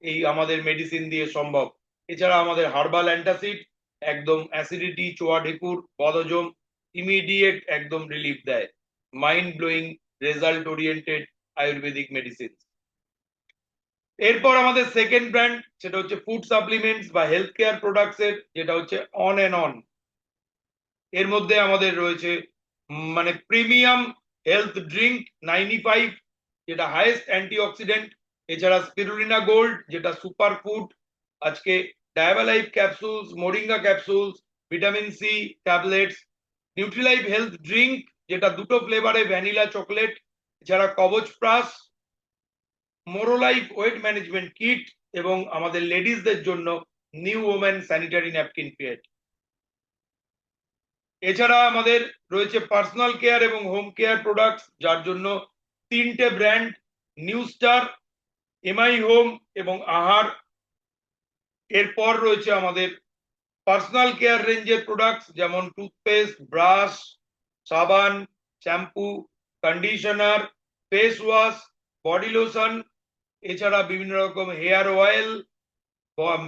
Speaker 1: এই আমাদের মেডিসিন দিয়ে সম্ভব। এছাড়া আমাদের হার্বাল অ্যান্টাসিড একদম অ্যাসিডিটি, চোয়া ঢেকুর, বদহজম ইমিডিয়েট একদম রিলিফ দেয়। Mind blowing result oriented Ayurvedic medicine. এরপর আমাদের সেকেন্ড ব্র্যান্ড, সেটা হচ্ছে ফুড সাপ্লিমেন্টস বা হেলথ কেয়ার প্রোডাক্টস এর, যেটা হচ্ছে অন এন্ড অন। এর মধ্যে আমাদের রয়েছে মানে প্রিমিয়াম হেলথ ড্রিঙ্ক 95, যেটা হাইয়েস্ট অ্যান্টিঅক্সিডেন্ট। এছাড়া স্পিরুলিনা গোল্ড, যেটা সুপার ফুড। আজকে Diabalife capsules, moringa capsules, vitamin C tablets, Nutrilife health drink, যেটা দুটো ফ্লেভারে, ভ্যানিলা চকলেট। এছাড়া Kavach plus, Morolife weight management kit, এবং আমাদের লেডিসদের জন্য new women sanitary napkin pad. এছাড়া আমাদের রয়েছে পার্সোনাল কেয়ার এবং হোম কেয়ার প্রোডাক্টস, যার জন্য তিনটে brand, new star, MI home এবং আহার। এরপর রয়েছে আমাদের পার্সোনাল কেয়ার রেঞ্জের প্রোডাক্টস, যেমন টুথপেস্ট, ব্রাশ, সাবান, shampoo, conditioner, face wash, body lotion. এছাড়া বিভিন্ন রকম hair oil,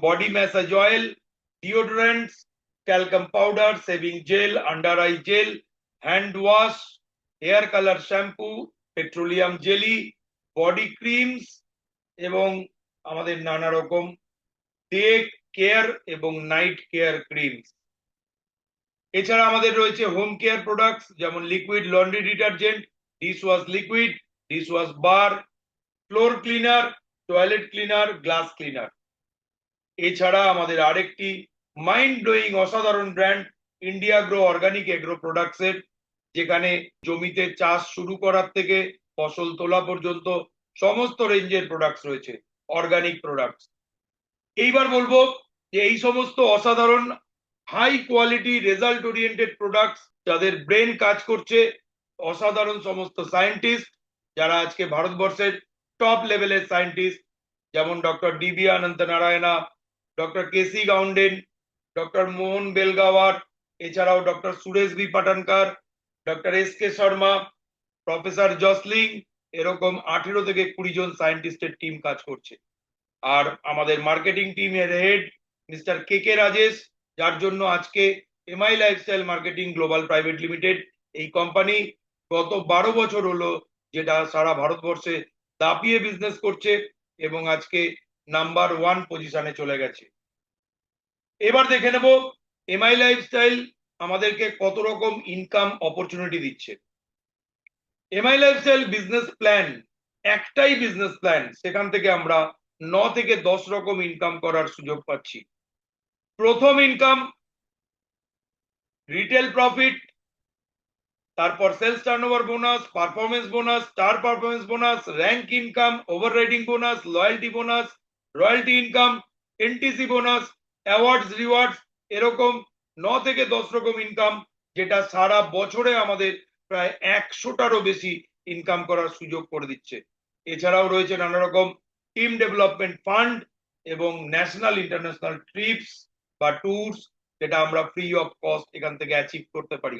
Speaker 1: body massage oil, deodorants, talcum powder, shaving gel, under eye gel, hand wash, hair colour shampoo, petroleum jelly, body creams এবং আমাদের নানা রকম day care এবং night care creams. এছাড়া আমাদের রয়েছে হোম কেয়ার প্রোডাক্টস, যেমন liquid laundry detergent, dish wash liquid, dish wash bar, floor cleaner, toilet cleaner, glass cleaner. এছাড়া আমাদের আরেকটি মাইন্ড ব্লোয়িং অসাধারণ brand, India grow organic agro products এর, যেখানে জমিতে চাষ শুরু করার থেকে ফসল তোলা পর্যন্ত সমস্ত রেঞ্জের প্রোডাক্টস রয়েছে, অর্গানিক প্রোডাক্টস। এইবার বলবো যে এই সমস্ত অসাধারণ high quality result oriented products, যাদের ব্রেন কাজ করছে, অসাধারণ সমস্ত সায়েন্টিস্ট, যারা আজকে ভারতবর্ষের টপ লেভেলের সায়েন্টিস্ট, যেমন doctor DB Ananta Narayana, doctor KC Gounden, doctor Mohan Belgaonwar, এছাড়াও doctor Suresh B Patankar, doctor S K Sharma, professor জসলিং, এরকম 18 থেকে 20 জন সায়েন্টিস্টের টিম কাজ করছে। আর আমাদের মার্কেটিং টিমের হেড মিস্টার কে কে রাজেশ, যার জন্য আজকে MI lifestyle marketing global private limited, এই কোম্পানি গত 12 বছর হলো যেটা সারা ভারতবর্ষে দাপিয়ে বিজনেস করছে এবং আজকে নাম্বার 1 পজিশনে চলে গেছে। এবার দেখে নেব এমআই লাইফস্টাইল আমাদেরকে কত রকম ইনকাম অপরচুনিটি দিচ্ছে। এমআই লাইফস্টাইল বিজনেস প্ল্যান, একটাই বিজনেস প্ল্যান, সেখান থেকে আমরা 9 থেকে 10 রকম ইনকাম করার সুযোগ পাচ্ছি। প্রথম ইনকাম রিটেল প্রফিট, তারপর sales turnover bonus, performance bonus, star performance bonus, rank income, overriding bonus, loyalty bonus, royalty income, NTC bonus, awards, rewards, এরকম 9 থেকে 10 রকম ইনকাম, যেটা সারা বছরে আমাদের প্রায় 100টারও বেশি ইনকাম করার সুযোগ করে দিচ্ছে। এছাড়াও রয়েছে নানা রকম টিম ডেভেলপমেন্ট ফান্ড এবং ন্যাশনাল ইন্টারন্যাশনাল ট্রিপস বা ট্যুরস, যেটা আমরা ফ্রি অফ কস্ট এখান থেকে অ্যাচিভ করতে পারি।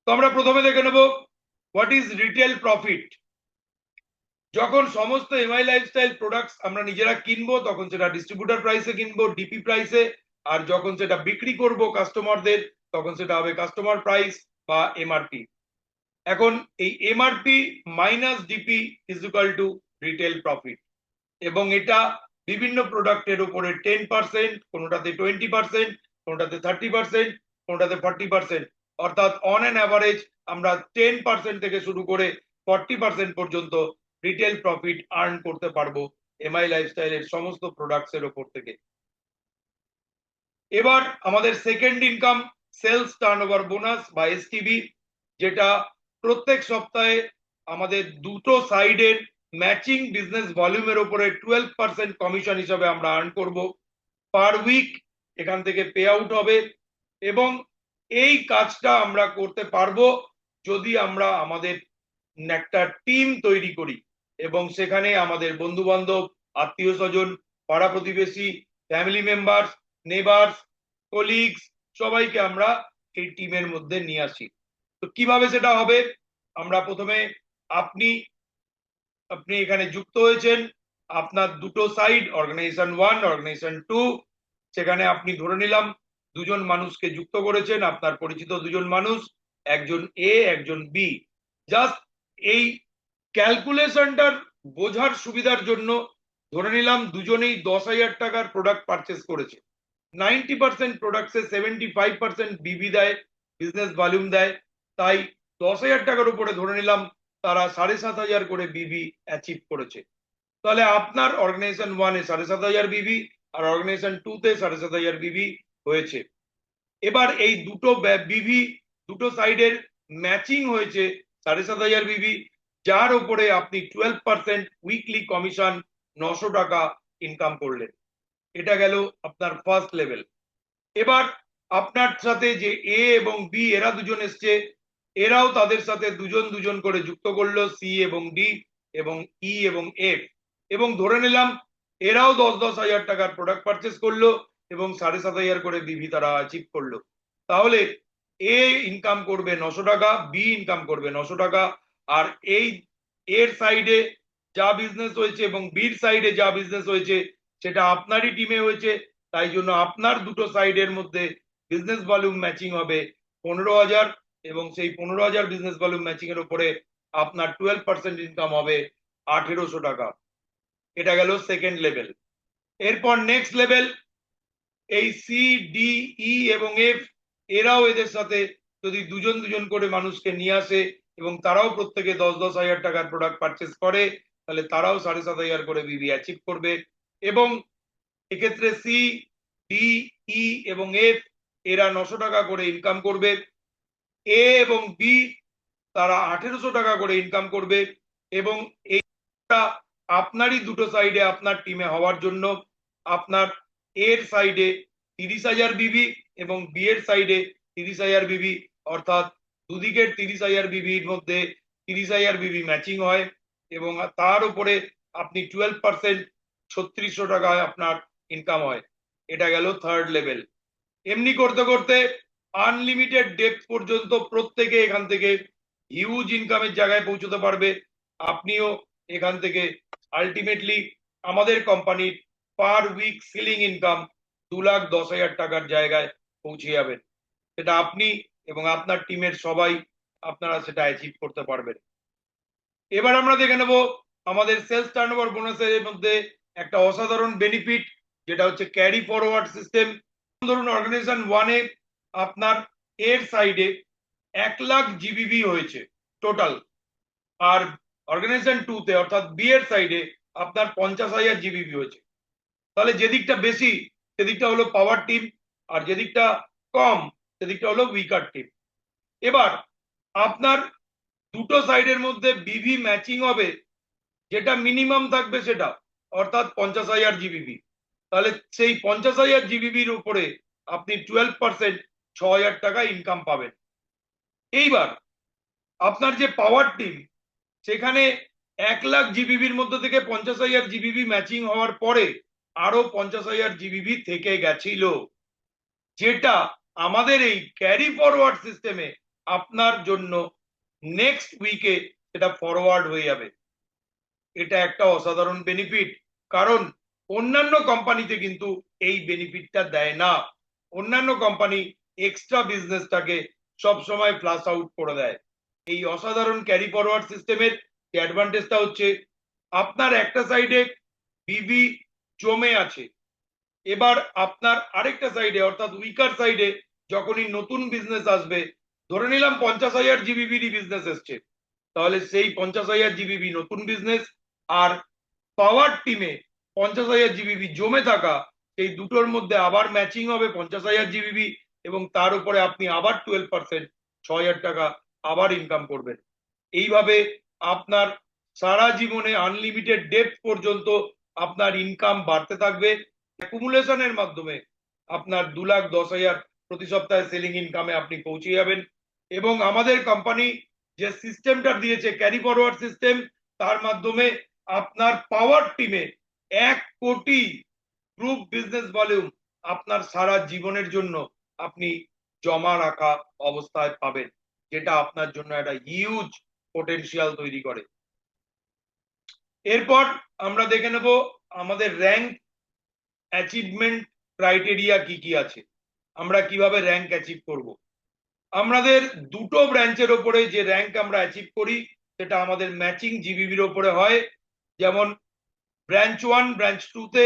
Speaker 1: তো আমরা প্রথমে দেখে নেব হোয়াট ইজ রিটেল প্রফিট। যখন সমস্ত এমআই লাইফস্টাইল প্রোডাক্টস আমরা নিজেরা কিনবো, তখন সেটা ডিস্ট্রিবিউটর প্রাইসে কিনবো, ডিপি প্রাইসে, আর যখন সেটা বিক্রি করব কাস্টমারদের, তখন সেটা হবে কাস্টমার প্রাইস বা এমআরপি। এখন এই MRP minus DP is equal to retail profit, এবং এটা বিভিন্ন প্রোডাক্টের উপরে 10%, কোনোটাতে 20%, কোনোটাতে 30%, কোনোটাতে 40%, অর্থাৎ অন অ্যান অ্যাভারেজ আমরা 10% থেকে শুরু করে 40% পর্যন্ত রিটেল প্রফিট আর্ন করতে পারবো এমআই লাইফস্টাইলের সমস্ত প্রোডাক্টস এর উপর থেকে। এবার আমাদের second income sales turnover bonus বা এসটিবি, যেটা প্রত্যেক সপ্তাহে আমাদের দুটো সাইডের ম্যাচিং বিজনেস ভলিউমের উপরে 12% কমিশন হিসাবে আমরা আর্ন করব পার উইক, এখান থেকে পে আউট হবে। এবং এই কাজটা আমরা করতে পারবো যদি আমরা আমাদের একটা টিম তৈরি করি এবং সেখানে আমাদের বন্ধু বান্ধব, আত্মীয় স্বজন, পাড়া প্রতিবেশী, ফ্যামিলি মেম্বার্স, নেবার্স, কলিগস, সবাইকে আমরা এই টিমের মধ্যে নিয়ে আসি। তো কিভাবে সেটা হবে, আমরা প্রথমে আপনি আপনি এখানে যুক্ত হয়েছেন, আপনার দুটো সাইড, অর্গানাইজেশন 1, অর্গানাইজেশন 2, সেখানে আপনি ধরে নিলাম দুজন মানুষকে যুক্ত করেছেন, আপনার পরিচিত দুজন মানুষ, একজন এ একজন বি। জাস্ট এই ক্যালকুলেশনটার বোঝার সুবিধার জন্য ধরে নিলাম দুজনেই 10,000 টাকার প্রোডাক্ট পারচেস করেছে। 90% প্রোডাক্টসে 75% বিবি দেয়, বিজনেস ভলিউম দেয়, তাই 10,000 টাকার উপরে ধরে নিলাম তারা 7,500 করে বিবি অ্যাচিভ করেছে। তাহলে আপনার অর্গানাইজেশন 1-এ 7,500 বিবি আর অর্গানাইজেশন 2-তে 7,500 বিবি হয়েছে। এবার এই দুটো বিবি, দুটো সাইডের ম্যাচিং হয়েছে 7,500 বিবি, যার উপরে আপনি 12% উইকলি কমিশন 900 টাকা ইনকাম করলেন। এটা গেল আপনার ফার্স্ট লেভেল। এবার আপনার সাথে যে এ এবং বি এরা দুজন এসছে, এরাও তাদের সাথে দুজন দুজন করে যুক্ত করলো, সি এবং ডি এবং ই এবং এফ, এবং ধরে নিলাম এরাও 10,000 টাকার প্রোডাক্ট পারচেস করলো এবং 7,500 করে বিভি তারা অ্যাচিভ করলো। তাহলে এ ইনকাম করবে 900 টাকা, বি ইনকাম করবে 900 টাকা, আর এই এর সাইডে যা বিজনেস হয়েছে এবং বির সাইডে যা বিজনেস হয়েছে সেটা আপনারই টিমে হয়েছে, তাই জন্য আপনার দুটো সাইডের মধ্যে বিজনেস ভলিউম ম্যাচিং হবে 15,000, এবং সেই 15,000 বিজনেস ভলিউম ম্যাচিং এর উপরে আপনার 12% ইনকাম হবে 1,800 টাকা। এটা গেল সেকেন্ড লেভেল। এরপর নেক্সট লেভেল, এই সি ডি ই এবং এফ এরাও এদের সাথে যদি দুজন দুজন করে মানুষকে নিয়ে আসে এবং তারাও প্রত্যেকে 10,000 টাকার প্রোডাক্ট পারচেস করে, তাহলে তারাও 7,500 করে বিবি অ্যাচিভ করবে। এবং এক্ষেত্রে সি ডি ই এবং এফ এরা 900 টাকা করে ইনকাম করবে, এ এবং বি তারা 1,800 টাকা করে ইনকাম করবে। এবং এইটা আপনারই দুটো সাইডে আপনার টিমে হওয়ার জন্য আপনার এর সাইডে 30,000 বিবি এবং বি এর সাইডে 30,000 বিবি, অর্থাৎ দুদিকের 30,000 বিবির মধ্যে 30,000 বিবি ম্যাচিং হয়, এবং তার উপরে আপনি 12% 3,600 টাকায় আপনার ইনকাম হয়। এটা গেল থার্ড লেভেল। এমনি করতে করতে আনলিমিটেড ডেপথ পর্যন্ত প্রত্যেকে এখান থেকে হিউজ ইনকামের জায়গায় পৌঁছতে পারবে। আপনিও এখান থেকে আলটিমেটলি আমাদের কোম্পানির পার উইক সিলিং ইনকাম 2,10,000 টাকার জায়গায় পৌঁছে যাবেন। সেটা আপনি এবং আপনার টিমের সবাই আপনারা সেটা অ্যাচিভ করতে পারবেন। এবার আমরা দেখে নেব আমাদের সেলস টার্নওভার বোনাসের মধ্যে একটা অসাধারণ বেনিফিট, যেটা হচ্ছে ক্যারি ফরওয়ার্ড সিস্টেম। ধরুন অর্গানাইজেশন 1-এ আপনার এর সাইডে 1 লাখ জিবিবি হয়েছে টোটাল, আর অর্গানাইজেশন 2-তে অর্থাৎ বি এর সাইডে আপনার 50,000 জিবিবি হয়েছে। তাহলে যেদিকটা বেশি সেদিকটা হলো পাওয়ার টিম, আর যেদিকটা কম সেদিকটা হলো উইকার টিম। এবার আপনার দুটো সাইডের মধ্যে বিভি ম্যাচিং হবে, যেটা মিনিমাম থাকবে সেটা, অর্থাৎ 50,000 জিবিবি। তাহলে সেই 50,000 জিবিবির উপরে আপনি 12% 6,000 টাকা ইনকাম পাবেন। এইবার আপনার যে পাওয়ার টিম, সেখানে 1 লাখ জিবিবির মধ্যে থেকে 50,000 জিবিবি ম্যাচিং হওয়ার পরে আরো 50,000 জিবিবি থেকে গেছিল, যেটা আমাদের এই ক্যারি ফরওয়ার্ড সিস্টেমে আপনার জন্য নেক্সট উইকে সেটা ফরওয়ার্ড হয়ে যাবে। এটা একটা অসাধারণ বেনিফিট, কারণ অন্যান্য কোম্পানিতে কিন্তু এই বেনিফিটটা দেয় না। অন্যান্য কোম্পানি এক্সট্রা বিজনেসটাকে সবসময় ফ্লাশ আউট করে দেয়। এই অসাধারণ ক্যারি ফরওয়ার্ড সিস্টেমের অ্যাডভান্টেজটা হচ্ছে আপনার একটা সাইডে বিবি জমে আছে, এবার আপনার আরেকটা সাইডে অর্থাৎ উইকার সাইডে যখনই নতুন বিজনেস আসবে, ধরে নিলাম 50,000 জিবিবি বিজনেস এসছে, তাহলে সেই 50,000 জিবিবি নতুন বিজনেস আর পাওয়ার টিমে 50,000 জিবিবি জমে থাকা, সেই দুটোর মধ্যে আবার ম্যাচিং হবে 50,000 জিবিবি, এবং তার উপরে আপনি আবার 12% 6,000 টাকা আবার ইনকাম করবেন। এইভাবে আপনার সারা জীবনে আনলিমিটেড ডেপথ পর্যন্ত আপনার ইনকাম বাড়তে থাকবে। অ্যাকুমুলেশনের মাধ্যমে আপনার 2,10,000 প্রতি সপ্তাহে সেলিং ইনকামে আপনি পৌঁছে যাবেন। এবং আমাদের কোম্পানি যে সিস্টেমটা দিয়েছে ক্যারি ফরওয়ার্ড সিস্টেম, তার মাধ্যমে আপনার পাওয়ার টিমে 1 কোটি গ্রুপ বিজনেস ভলিউম আপনার সারা জীবনের জন্য আপনি জমা রাখা অবস্থায় পাবেন, যেটা আপনার জন্য একটা হিউজ পোটেনশিয়াল তৈরি করে। এরপর আমরা দেখে নেব আমাদের র্যাঙ্ক অ্যাচিভমেন্ট ক্রাইটেরিয়া কি কি আছে, আমরা কিভাবে র্যাঙ্ক অ্যাচিভ করব। আমাদের দুটো ব্রাঞ্চের ওপরে যে র্যাঙ্ক আমরা অ্যাচিভ করি সেটা আমাদের ম্যাচিং জিবিবির ওপরে হয়। যেমন ব্রাঞ্চ 1 ব্রাঞ্চ 2 তে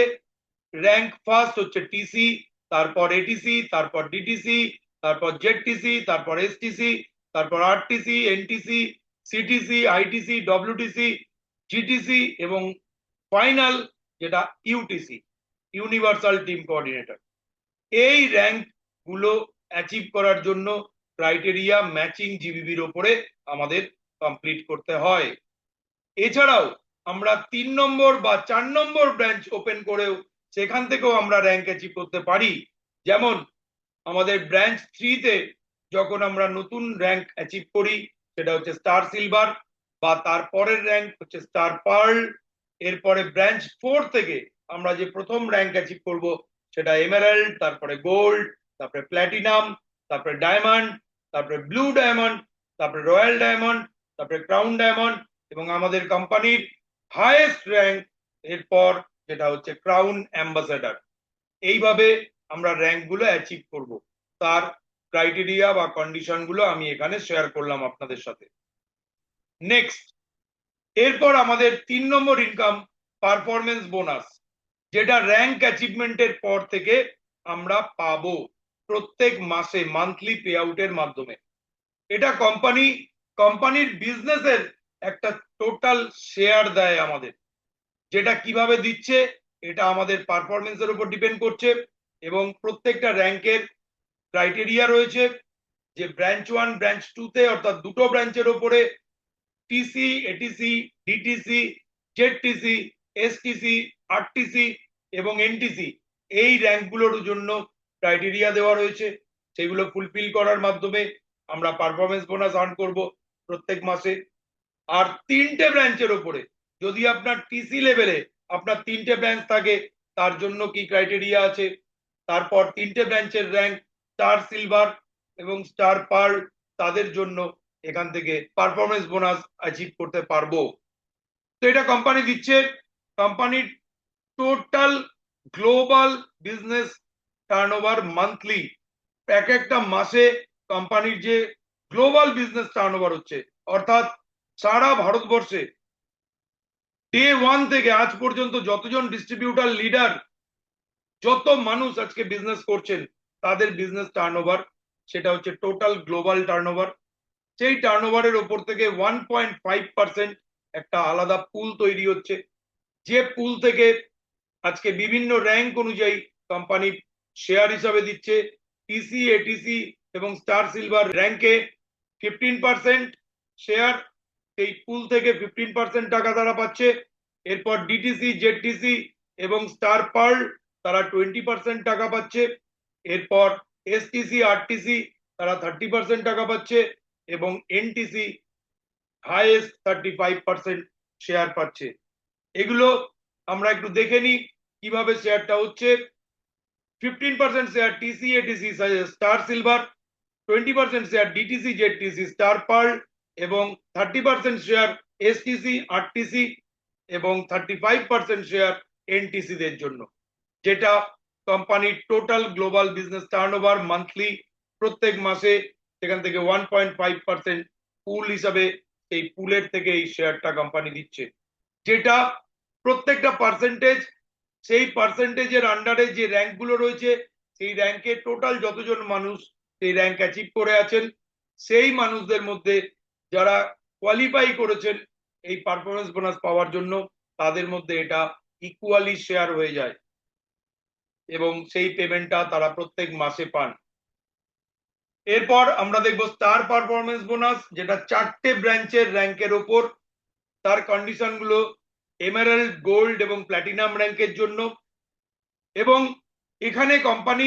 Speaker 1: র্যাঙ্ক ফার্স্ট হচ্ছে টিসি, তারপর এটিসি, তারপর ডিটিসি, তারপর জেডটিসি, তারপর এসটিসি, তারপর RTC, NTC, CTC, ITC, WTC, GTC এবং ফাইনাল যেটা ইউটিসি, ইউনিভার্সাল টিম কোঅর্ডিনেটর। এই র্যাঙ্ক গুলো অ্যাচিভ করার জন্য ক্রাইটেরিয়া ম্যাচিং জিবিবির ওপরে আমাদের কমপ্লিট করতে হয়। এছাড়াও আমরা 3 নম্বর বা 4 নম্বর ব্রাঞ্চ ওপেন করেও সেখান থেকেও আমরা র্যাঙ্ক অ্যাচিভ করতে পারি। যেমন আমাদের ব্রাঞ্চ 3 তে যখন আমরা নতুন র্যাঙ্ক অ্যাচিভ করি সেটা হচ্ছে স্টার সিলভার, বা তারপরের র্যাঙ্ক হচ্ছে স্টার পার্ল। এরপরে ব্রাঞ্চ 4 থেকে আমরা যে প্রথম র্যাঙ্ক অ্যাচিভ করব সেটা এমেরাল্ড, তারপরে গোল্ড, তারপরে প্ল্যাটিনাম, তারপরে ডায়মন্ড, তারপরে ব্লু ডায়মন্ড, তারপরে রয়্যাল ডায়মন্ড, তারপরে ক্রাউন ডায়মন্ড এবং আমাদের কোম্পানির হাইয়েস্ট র্যাঙ্ক এরপর যেটা হচ্ছে ক্রাউন অ্যাম্বাসেডর। এইভাবে আমরা র্যাঙ্ক গুলো অ্যাচিভ করব। তার ক্রাইটেরিয়া বা কন্ডিশন গুলো আমি এখানে শেয়ার করলাম আপনাদের সাথে। নেক্সট, এরপর আমাদের 3 নম্বর ইনকাম পারফরমেন্স বোনাস, যেটা র্যাঙ্ক অ্যাচিভমেন্টের পর থেকে আমরা পাবো প্রত্যেক মাসে মান্থলি পে আউটের মাধ্যমে। এটা কোম্পানির বিজনেসের একটা টোটাল শেয়ার দেয় আমাদের, যেটা কিভাবে দিচ্ছে এটা আমাদের পারফরমেন্সের উপর ডিপেন্ড করছে। এবং প্রত্যেকটা র্যাঙ্কের ক্রাইটেরিয়া রয়েছে, যে ব্রাঞ্চ 1 ব্রাঞ্চ 2 তে অর্থাৎ দুটো ব্রাঞ্চের ওপরে TC, ATC, DTC, ZTC, STC, RTC এবং এনটিসি এই র্যাঙ্কগুলোর জন্য ক্রাইটেরিয়া দেওয়া রয়েছে। সেগুলো ফুলফিল করার মাধ্যমে আমরা পারফরমেন্স বোনাস আর্ন করব প্রত্যেক মাসে। আর 3টে ব্রাঞ্চের ওপরে যদি আপনার টিসি লেভেলে আপনার 3টে ব্রাঞ্চ থাকে তার জন্য কি ক্রাইটেরিয়া আছে, তারপর 3টে ব্রাঞ্চের র্যাঙ্ক স্টার সিলভার এবং স্টার পার্ল, তাদের জন্য এখান থেকে পারফরমেন্স বোনাস অ্যাচিভ করতে পারবো। তো এটা কোম্পানি দিচ্ছে। কোম্পানির total global business turnover monthly, এক একটা মাসে কোম্পানির যে গ্লোবাল বিজনেস টার্নওভার হচ্ছে, অর্থাৎ সারা ভারতবর্ষে ডে 1 থেকে আজ পর্যন্ত যতজন ডিস্ট্রিবিউটার লিডার, যত মানুষ আজকে বিজনেস করছেন তাদের বিজনেস টার্নওভার, সেটা হচ্ছে টোটাল গ্লোবাল টার্নওভার। সেই টার্নওভারের ওপর থেকে 1.5% একটা আলাদা পুল তৈরি হচ্ছে, যে পুল থেকে আজকে বিভিন্ন র্যাঙ্ক অনুযায়ী কোম্পানি শেয়ার হিসাবে দিচ্ছে। টিসি, এটিসি এবং স্টার সিলভার র্যাঙ্কে 15% শেয়ার, এই পুল থেকে 15% টাকা তারা পাচ্ছে। এরপর ডিটিসি, জেডটিসি এবং স্টার পার্ল তারা 20% টাকা পাচ্ছে। এরপর এসটিসি, আরটিসি তারা 30% টাকা পাচ্ছে এবং এনটিসি হাইয়েস্ট 35% শেয়ার পাচ্ছে। এগুলো আমরা একটু দেখে নিই কিভাবে শেয়ারটা হচ্ছে। 15% share TC, ATC, star silver, 20% share DTC, ZTC, star pearl এবং 30% শেয়ার এসটিসি, আরটিসি এবং 35% শেয়ার এনটিসি দের জন্য, যেটা কোম্পানির total global business turnover monthly প্রত্যেক মাসে সেখান থেকে 1.5% পুল হিসাবে এই পুলের থেকে এই শেয়ারটা কোম্পানি দিচ্ছে, যেটা প্রত্যেকটা পার্সেন্টেজ, সেই পার্সেন্টেজের আন্ডারে যে র্যাঙ্কগুলো রয়েছে সেই র্যাঙ্কে টোটাল যতজন মানুষ সেই র্যাঙ্ক অ্যাচিভ করে আছেন সেই মানুষদের মধ্যে যারা কোয়ালিফাই করেছেন এই পারফরমেন্স বোনাস পাওয়ার জন্য, তাদের মধ্যে এটা ইকুয়ালি শেয়ার হয়ে যায় এবং সেই পেমেন্টটা তারা প্রত্যেক মাসে পান। এরপর আমরা দেখব স্টার পারফরমেন্স বোনাস, যেটা 4টে ব্রাঞ্চের র্যাঙ্কের ওপর। তার কন্ডিশন গুলো এমারাল্ড, গোল্ড এবং প্ল্যাটিনাম র্যাঙ্কের জন্য। এবং এখানে কোম্পানি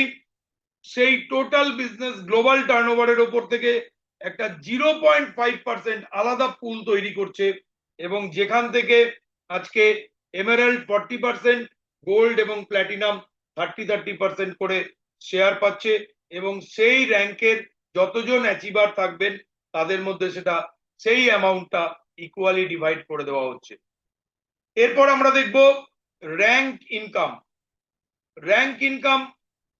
Speaker 1: সেই টোটাল বিজনেস গ্লোবাল টার্নওভারের ওপর থেকে একটা 0.5% আলাদা পুল তৈরি করছে, এবং যেখান থেকে আজকে এমারাল্ড 40%, গোল্ড এবং প্ল্যাটিনাম 30% করে শেয়ার পাচ্ছে এবং সেই র্যাঙ্কের যতজন অ্যাচিভার থাকবেন তাদের মধ্যে সেটা সেই অ্যামাউন্টটা ইকুয়ালি ডিভাইড করে দেওয়া হচ্ছে। এরপর আমরা দেখব র্যাঙ্ক ইনকাম। র্যাঙ্ক ইনকাম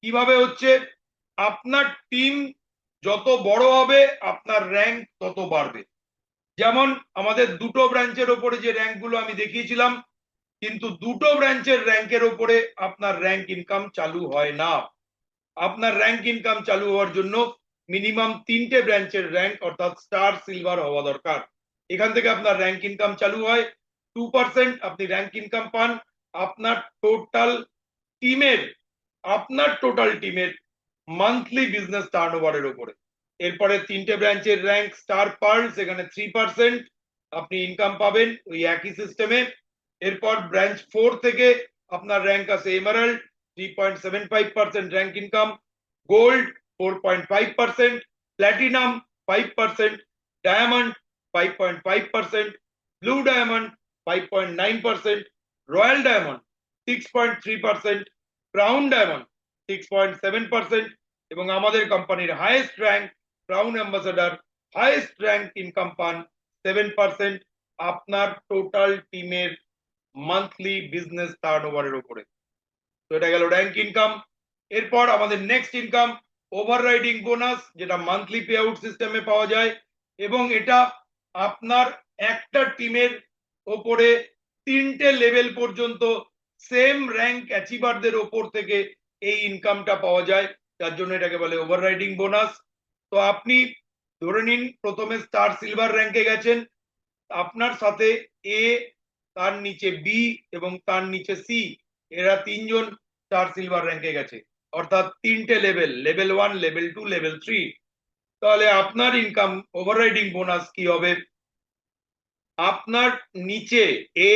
Speaker 1: কিভাবে হচ্ছে? আপনার টিম যত বড় হবে আপনার র্যাঙ্ক তত বাড়বে। যেমন আমাদের দুটো ব্রাঞ্চের ওপরে যে র্যাঙ্কগুলো আমি দেখিয়েছিলাম, কিন্তু দুটো ব্রাঞ্চের র্যাঙ্কের ওপরে আপনার র্যাঙ্ক ইনকাম চালু হয় না। আপনার র্যাঙ্ক ইনকাম চালু হওয়ার জন্য মিনিমাম 3টে ব্রাঞ্চের র্যাঙ্ক অর্থাৎ স্টার সিলভার হওয়া দরকার। এখান থেকে আপনার র্যাঙ্ক ইনকাম চালু হয়। 2% আপনি র্যাঙ্ক ইনকাম পান আপনার টোটাল টিমের মান্থলি বিজনেস টার্নওভারের উপরে। এরপরে 3টে ব্রাঞ্চের র্যাঙ্ক স্টার পার্ল, সেখানে 3% আপনি ইনকাম পাবেন ওই একই সিস্টেমে। এরপর ব্রাঞ্চ 4 থেকে আপনার র্যাঙ্ক আছে Emerald, 3.75% rank income, gold 4.5%, platinum 5%, diamond 5.5%, blue diamond 5.9%, royal diamond 6.3%, crown diamond 6.7% এবং আমাদের কোম্পানির highest rank crown ambassador highest rank income পান 7% আপনার টোটাল টিমের মান্থলি বিজনেস টার্নওভারের উপরে। তো এটা গেল র্যাঙ্ক ইনকাম। এরপর আমাদের নেক্সট ইনকাম ওভাররাইডিং বোনাস, যেটা মান্থলি পে আউট সিস্টেমে পাওয়া যায় এবং এটা আপনার একটা টিমের ওপরে 3টে লেভেল পর্যন্ত সেম র্যাঙ্ক অ্যাচিভারদের ওপর থেকে এই ইনকামটা পাওয়া যায়, যার জন্য এটাকে বলে ওভাররাইডিং বোনাস। তো আপনি ধরে নিন প্রথমে স্টার সিলভার র্যাঙ্কে গেছেন, আপনার সাথে এ, তার নিচে বি এবং তার নিচে সি, এরা 3জন স্টার সিলভার র্যাঙ্কে গেছে, অর্থাৎ 3টে লেভেল, লেভেল 1, লেভেল 2, লেভেল 3। তাহলে আপনার ইনকাম ওভাররাইডিং বোনাস কি হবে? আপনার নিচে এ,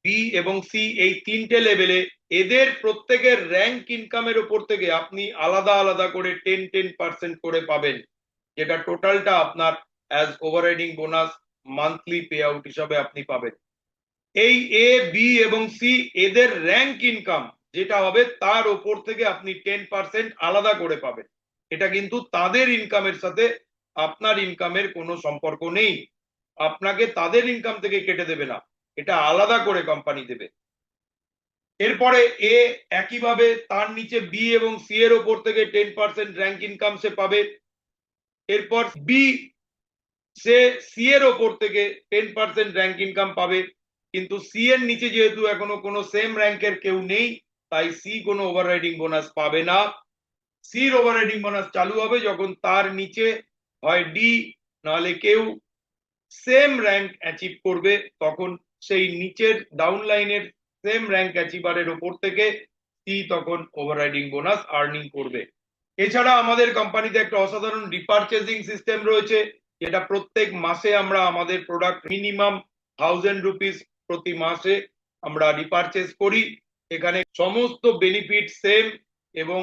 Speaker 1: বি এবং সি এই 3টে লেভেলে এদের প্রত্যেকের র্যাঙ্ক ইনকামের উপর থেকে আপনি আলাদা আলাদা করে 10% করে পাবেন, যেটা টোটালটা আপনার as overriding bonus monthly pay out হিসাবে আপনি পাবেন। এই এ, বি এবং সি এদের র্যাঙ্ক ইনকাম যেটা হবে তার ওপর থেকে আপনি 10% আলাদা করে পাবেন। এটা কিন্তু তাদের ইনকামের সাথে আপনার ইনকামের কোনো সম্পর্ক নেই, আপনাকে তাদের ইনকাম থেকে কেটে দেবে না, এটা আলাদা করে কোম্পানি দেবে। এরপরে এ একইভাবে তার নিচে বি এবং সি এর ওপর থেকে 10% র্যাঙ্ক ইনকাম সে পাবে। এরপর বি সে সি এর ওপর থেকে 10% র্যাঙ্ক ইনকাম পাবে, কিন্তু সি এর নিচে যেহেতু এখনো কোনো সেম র্যাঙ্কের কেউ নেই, তাই সি কোনো ওভাররাইডিং বোনাস পাবে না। সির ওভাররাইডিং বোনাস চালু হবে যখন তার নিচে হয় ডি নাহলে কেউ সেম র্যাঙ্ক অ্যাচিভ করবে, তখন সেই নিচের ডাউন লাইনের সেম র্যাঙ্ক অ্যাচিভারের ওপর থেকে সি তখন ওভাররাইডিং বোনাস আর্নিং করবে। এছাড়া আমাদের কোম্পানিতে একটা অসাধারণ রিপারচেজিং সিস্টেম রয়েছে, যেটা প্রত্যেক মাসে আমরা আমাদের প্রোডাক্ট মিনিমাম 1000 রুপিস প্রতি মাসে আমরা রিপারচেজ করি। এখানে সমস্ত বেনিফিট সেম এবং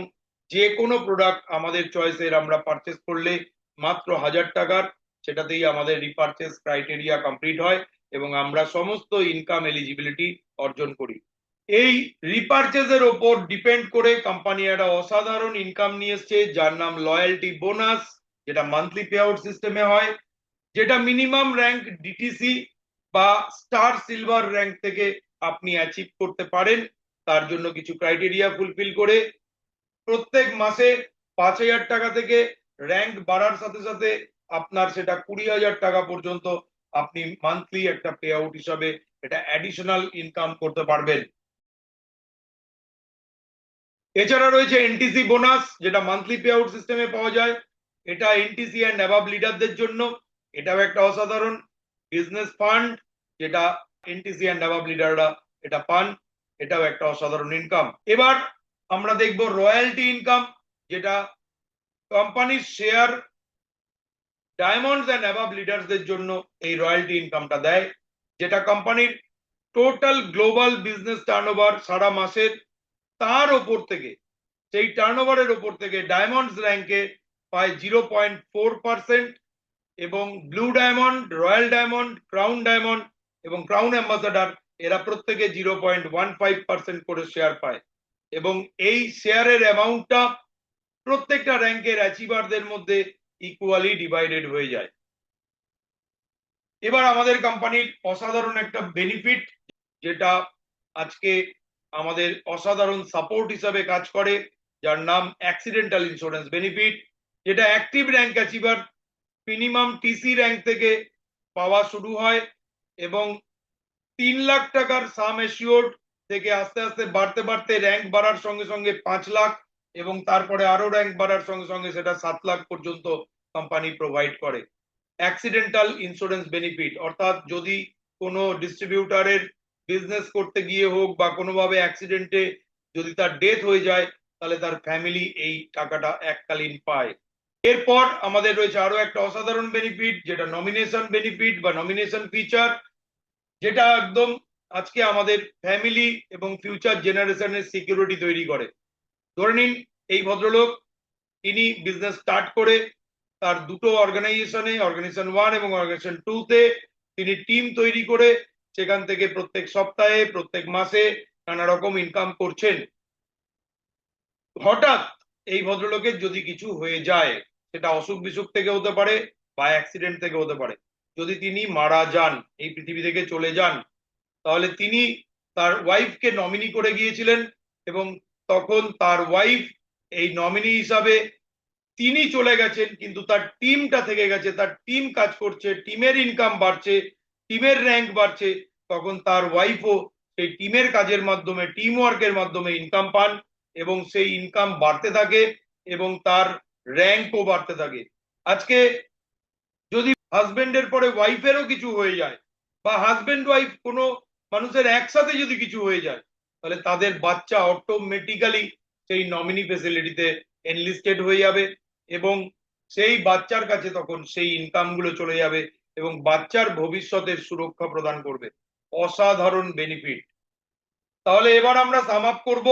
Speaker 1: যে কোনো প্রোডাক্ট আমাদের চয়েসের আমরা পারচেজ করলে মাত্র 1000 টাকার, সেটাতেই আমাদের রিপারচেজ ক্রাইটেরিয়া কমপ্লিট হয় এবং আমরা সমস্ত ইনকাম এলিজিবিলিটি অর্জন করি। এই রিপারচেজের ওপর ডিপেন্ড করে কোম্পানি একটা অসাধারণ ইনকাম নিয়ে এসছে, যার নাম লয়্যালটি বোনাস, যেটা মান্থলি পে আউট সিস্টেমে হয়, যেটা মিনিমাম র্যাঙ্ক ডিটিসি বা স্টার সিলভার র্যাঙ্ক থেকে আপনি অ্যাচিভ করতে পারেন, তার জন্য কিছু ক্রাইটেরিয়া ফুলফিল করে। প্রত্যেক মাসে 5000 টাকা থেকে র্যাঙ্ক বাড়ার সাথে সাথে আপনার সেটা 20,000 টাকা পর্যন্ত আপনি মান্থলি একটা পে আউট হিসাবে এটা অ্যাডিশনাল ইনকাম করতে পারবেন। এছাড়া রয়েছে এনটিসি বোনাস, যেটা মান্থলি পে আউট সিস্টেমে পাওয়া যায়। এটা এনটিসি অ্যান্ড অ্যাবাভ লিডারদের জন্য, এটাও একটা অসাধারণ বিজনেস ফান্ড, যেটা এনটিসি অ্যান্ড অ্যাবাভ লিডাররা এটা পান, এটাও একটা অসাধারণ ইনকাম। এবার আমরা দেখব রয়্যালটি ইনকাম, যেটা কোম্পানির শেয়ার ডায়মন্ডস অ্যান্ড অ্যাবাভ লিডারসদের জন্য এই রয়্যালটি ইনকামটা দেয়, যেটা কোম্পানির টোটাল গ্লোবাল বিজনেস টার্নওভার সারা মাসের তার ওপর থেকে, সেই টার্নওভারের ওপর থেকে ডায়মন্ডস র্যাঙ্কে পায় 0.4% এবং blue diamond, royal diamond, crown diamond এবং ক্রাউন অ্যাম্বাসাডার এরা প্রত্যেকে 0.15% করে শেয়ার পায় এবং এই শেয়ারের অ্যামাউন্টটা প্রত্যেকটা র্যাঙ্কের অ্যাচিভারদের মধ্যে ইকুয়ালি ডিভাইডেড হয়ে যায়। এবার আমাদের কোম্পানির অসাধারণ একটা বেনিফিট, যেটা আজকে আমাদের অসাধারণ সাপোর্ট হিসাবে কাজ করে, যার নাম অ্যাক্সিডেন্টাল ইন্স্যুরেন্স বেনিফিট, যেটা active rank achiever minimum TC rank থেকে পাওয়া শুরু হয় এবং 3 লাখ টাকার সাম এসিওর্ড থেকে আস্তে আস্তে বাড়তে বাড়তে র্যাঙ্ক বাড়ার সঙ্গে সঙ্গে 5 লাখ এবং তারপরে আরো র্যাঙ্ক বাড়ার সঙ্গে সঙ্গে সেটা 7 লাখ পর্যন্ত কোম্পানি প্রোভাইড করে। অ্যাক্সিডেন্টাল ইন্স্যুরেন্স বেনিফিট অর্থাৎ যদি কোনো ডিস্ট্রিবিউটারের বিজনেস করতে গিয়ে হোক বা কোনোভাবে অ্যাক্সিডেন্টে যদি তার ডেথ হয়ে যায়, তাহলে তার ফ্যামিলি এই টাকাটা এককালীন পায়। এরপর আমাদের রয়েছে আরো একটা অসাধারণ বেনিফিট, যেটা নমিনেশন বেনিফিট বা নমিনেশন ফিচার, যেটা একদম আজকে আমাদের ফ্যামিলি এবং ফিউচার জেনারেশনের সিকিউরিটি তৈরি করে। ধরে নিন এই ভদ্রলোক, তিনি বিজনেস স্টার্ট করে তার দুটো অর্গানাইজেশনে, অর্গানাইজেশন 1 এবং অর্গানাইজেশন 2 তে তিনি টিম তৈরি করে সেখান থেকে প্রত্যেক সপ্তাহে প্রত্যেক মাসে নানা রকম ইনকাম করছেন। হঠাৎ এই ভদ্রলোকের যদি কিছু হয়ে যায়, সেটা অসুখ বিসুখ থেকে হতে পারে বা অ্যাক্সিডেন্ট থেকে হতে পারে, যদি তিনি মারা যান, এই পৃথিবী থেকে চলে যান, তাহলে তিনি তার ওয়াইফকে নমিনি করে গিয়েছিলেন এবং তখন তার ওয়াইফ এই নমিনি হিসাবে তিনি চলে গেছেন, কিন্তু তার টিমটা থেকে গেছে, তার টিম কাজ করছে, টিমের ইনকাম বাড়ছে, টিমের র্যাঙ্ক বাড়ছে, তখন তার ওয়াইফও সেই টিমের কাজের মাধ্যমে, টিম ওয়ার্কের মাধ্যমে ইনকাম পান এবং সেই ইনকাম বাড়তে থাকে এবং তার র্যাঙ্কও বাড়তে থাকে। আজকে যদি হাজবেন্ডের পরে ওয়াইফেরও কিছু হয়ে যায় বা হাজবেন্ড ওয়াইফ কোনো মানুষের একসাথে যদি কিছু হয়ে যায়, তাহলে তাদের বাচ্চা অটোমেটিক্যালি সেই নমিনি ফেসিলিটিতে এনলিস্টেড হয়ে যাবে এবং সেই বাচ্চার কাছে তখন সেই ইনকাম গুলো চলে যাবে এবং বাচ্চার ভবিষ্যতের সুরক্ষা প্রদান করবে। অসাধারণ বেনিফিট। তাহলে এবার আমরা সাম আপ করব,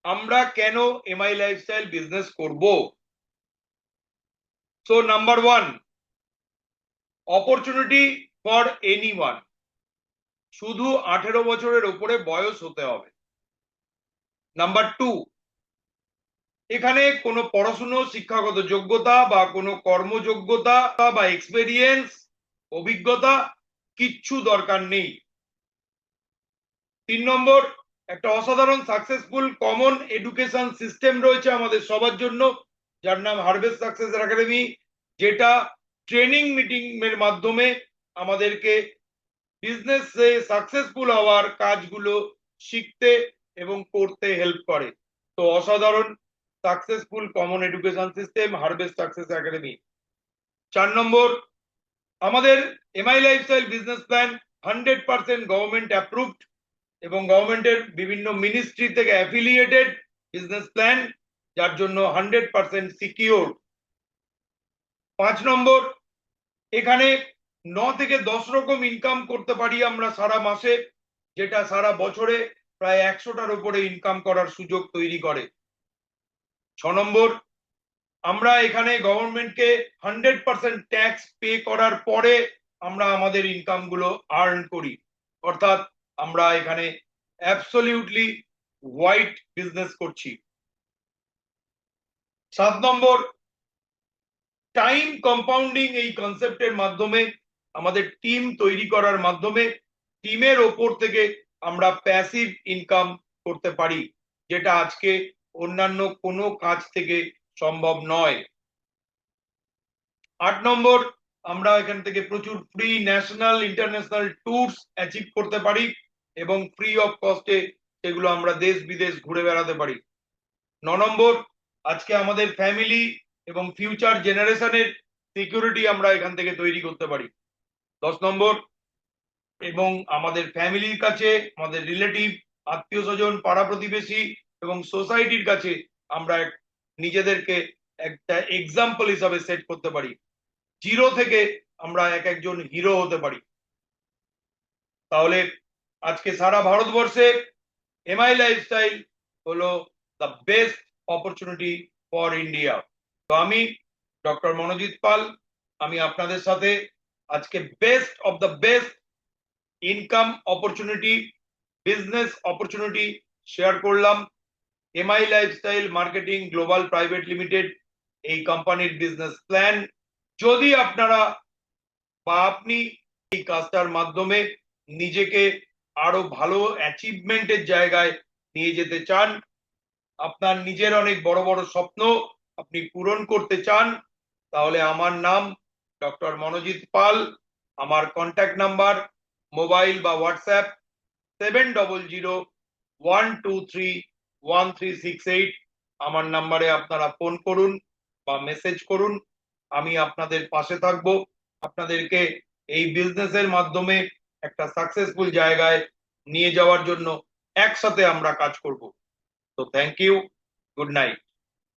Speaker 1: আমরা কেন এমআই লাইফস্টাইল বিজনেস করব। So number 1, opportunity for anyone, শুধু 18 বছরের উপরে বয়স হতে হবে। নাম্বার 2, এখানে কোনো পড়াশুনো, শিক্ষাগত যোগ্যতা বা কোনো কর্মযোগ্যতা বা এক্সপেরিয়েন্স, অভিজ্ঞতা কিচ্ছু দরকার নেই। 3 নম্বর, একটা অসাধারণ সাকসেসফুল কমন এডুকেশন সিস্টেম রয়েছে আমাদের সবার জন্য, যার নাম হারভেস্ট সাকসেস একাডেমি, যেটা ট্রেনিং মিটিং এর মাধ্যমে আমাদেরকে বিজনেসে সাকসেসফুল হওয়ার কাজগুলো শিখতে এবং করতে হেল্প করে। তো অসাধারণ successful common education system harvest success academy. 4 নম্বর, আমাদের MI lifestyle business plan 100% government approved এবং গভর্নমেন্টের বিভিন্ন মিনিস্ট্রি থেকে অ্যাফিলিয়েটেড বিজনেস প্ল্যান, যার জন্য 100% সিকিউর। 5 নম্বর, এখানে 9 থেকে 10 রকম ইনকাম করতে পারি আমরা সারা মাসে, যেটা সারা বছরে প্রায় 100টার উপরে ইনকাম করার সুযোগ তৈরি করে। 6 নম্বর, আমরা এখানে গভর্নমেন্টকে 100% ট্যাক্স পে করার পরে আমরা আমাদের ইনকাম গুলো আর্ন করি, অর্থাৎ আমরা এখানে অ্যাবসলিউটলি হোয়াইট বিজনেস করছি। 7 নম্বর, টাইম কম্পাউন্ডিং এই কনসেপ্টের মাধ্যমে আমাদের টিম তৈরি করার মাধ্যমে টিমের ওপর থেকে আমরা প্যাসিভ ইনকাম করতে পারি, যেটা আজকে অন্যান্য কোনো কাজ থেকে সম্ভব নয়। 8 নম্বর, আমরা এখান থেকে প্রচুর free national international tours achieve করতে পারি এবং ফ্রি অফ কস্টে সেগুলো আমরা দেশ বিদেশ ঘুরে বেড়াতে পারি। 9 নম্বর, আজকে আমাদের ফ্যামিলি এবং ফিউচার জেনারেশনের সিকিউরিটি আমরা এখান থেকে তৈরি করতে পারি। 10 নম্বর, এবং আমাদের ফ্যামিলির কাছে, আমাদের রিলেটিভ, আত্মীয় স্বজন, পাড়া প্রতিবেশী এবং সোসাইটির কাছে আমরা নিজেদেরকে একটা এক্সাম্পল হিসাবে সেট করতে পারি। 0 থেকে আমরা একজন হিরো হতে পারি। তাহলে আজকে সারা ভারতবর্ষে এমআই লাইফস্টাইল হলো the best opportunity for India. তো আমি ডক্টর মনোজিৎ পাল, আমি আপনাদের সাথে আজকে best of the best income opportunity, business opportunity share করলাম। MI lifestyle marketing global private limited এই কোম্পানির বিজনেস প্ল্যান, যদি আপনারা বা আপনি এই কাজটার মাধ্যমে নিজেকে আরো ভালো অ্যাচিভমেন্টের জায়গায় নিয়ে যেতে চান, আপনার নিজের অনেক বড় বড় স্বপ্ন আপনি পূরণ করতে চান, তাহলে আমার নাম ডক্টর মনোজিৎ পাল। আমার কন্ট্যাক্ট নাম্বার মোবাইল বা হোয়াটসঅ্যাপ 7001231368। আমার নাম্বারে আপনারা ফোন করুন বা মেসেজ করুন, আমি আপনাদের পাশে থাকব। আপনাদেরকে এই বিজনেসের মাধ্যমে একটা সাকসেসফুল জায়গায় নিয়ে যাওয়ার জন্য একসাথে আমরা কাজ করব। তো থ্যাংক ইউ, গুড নাইট।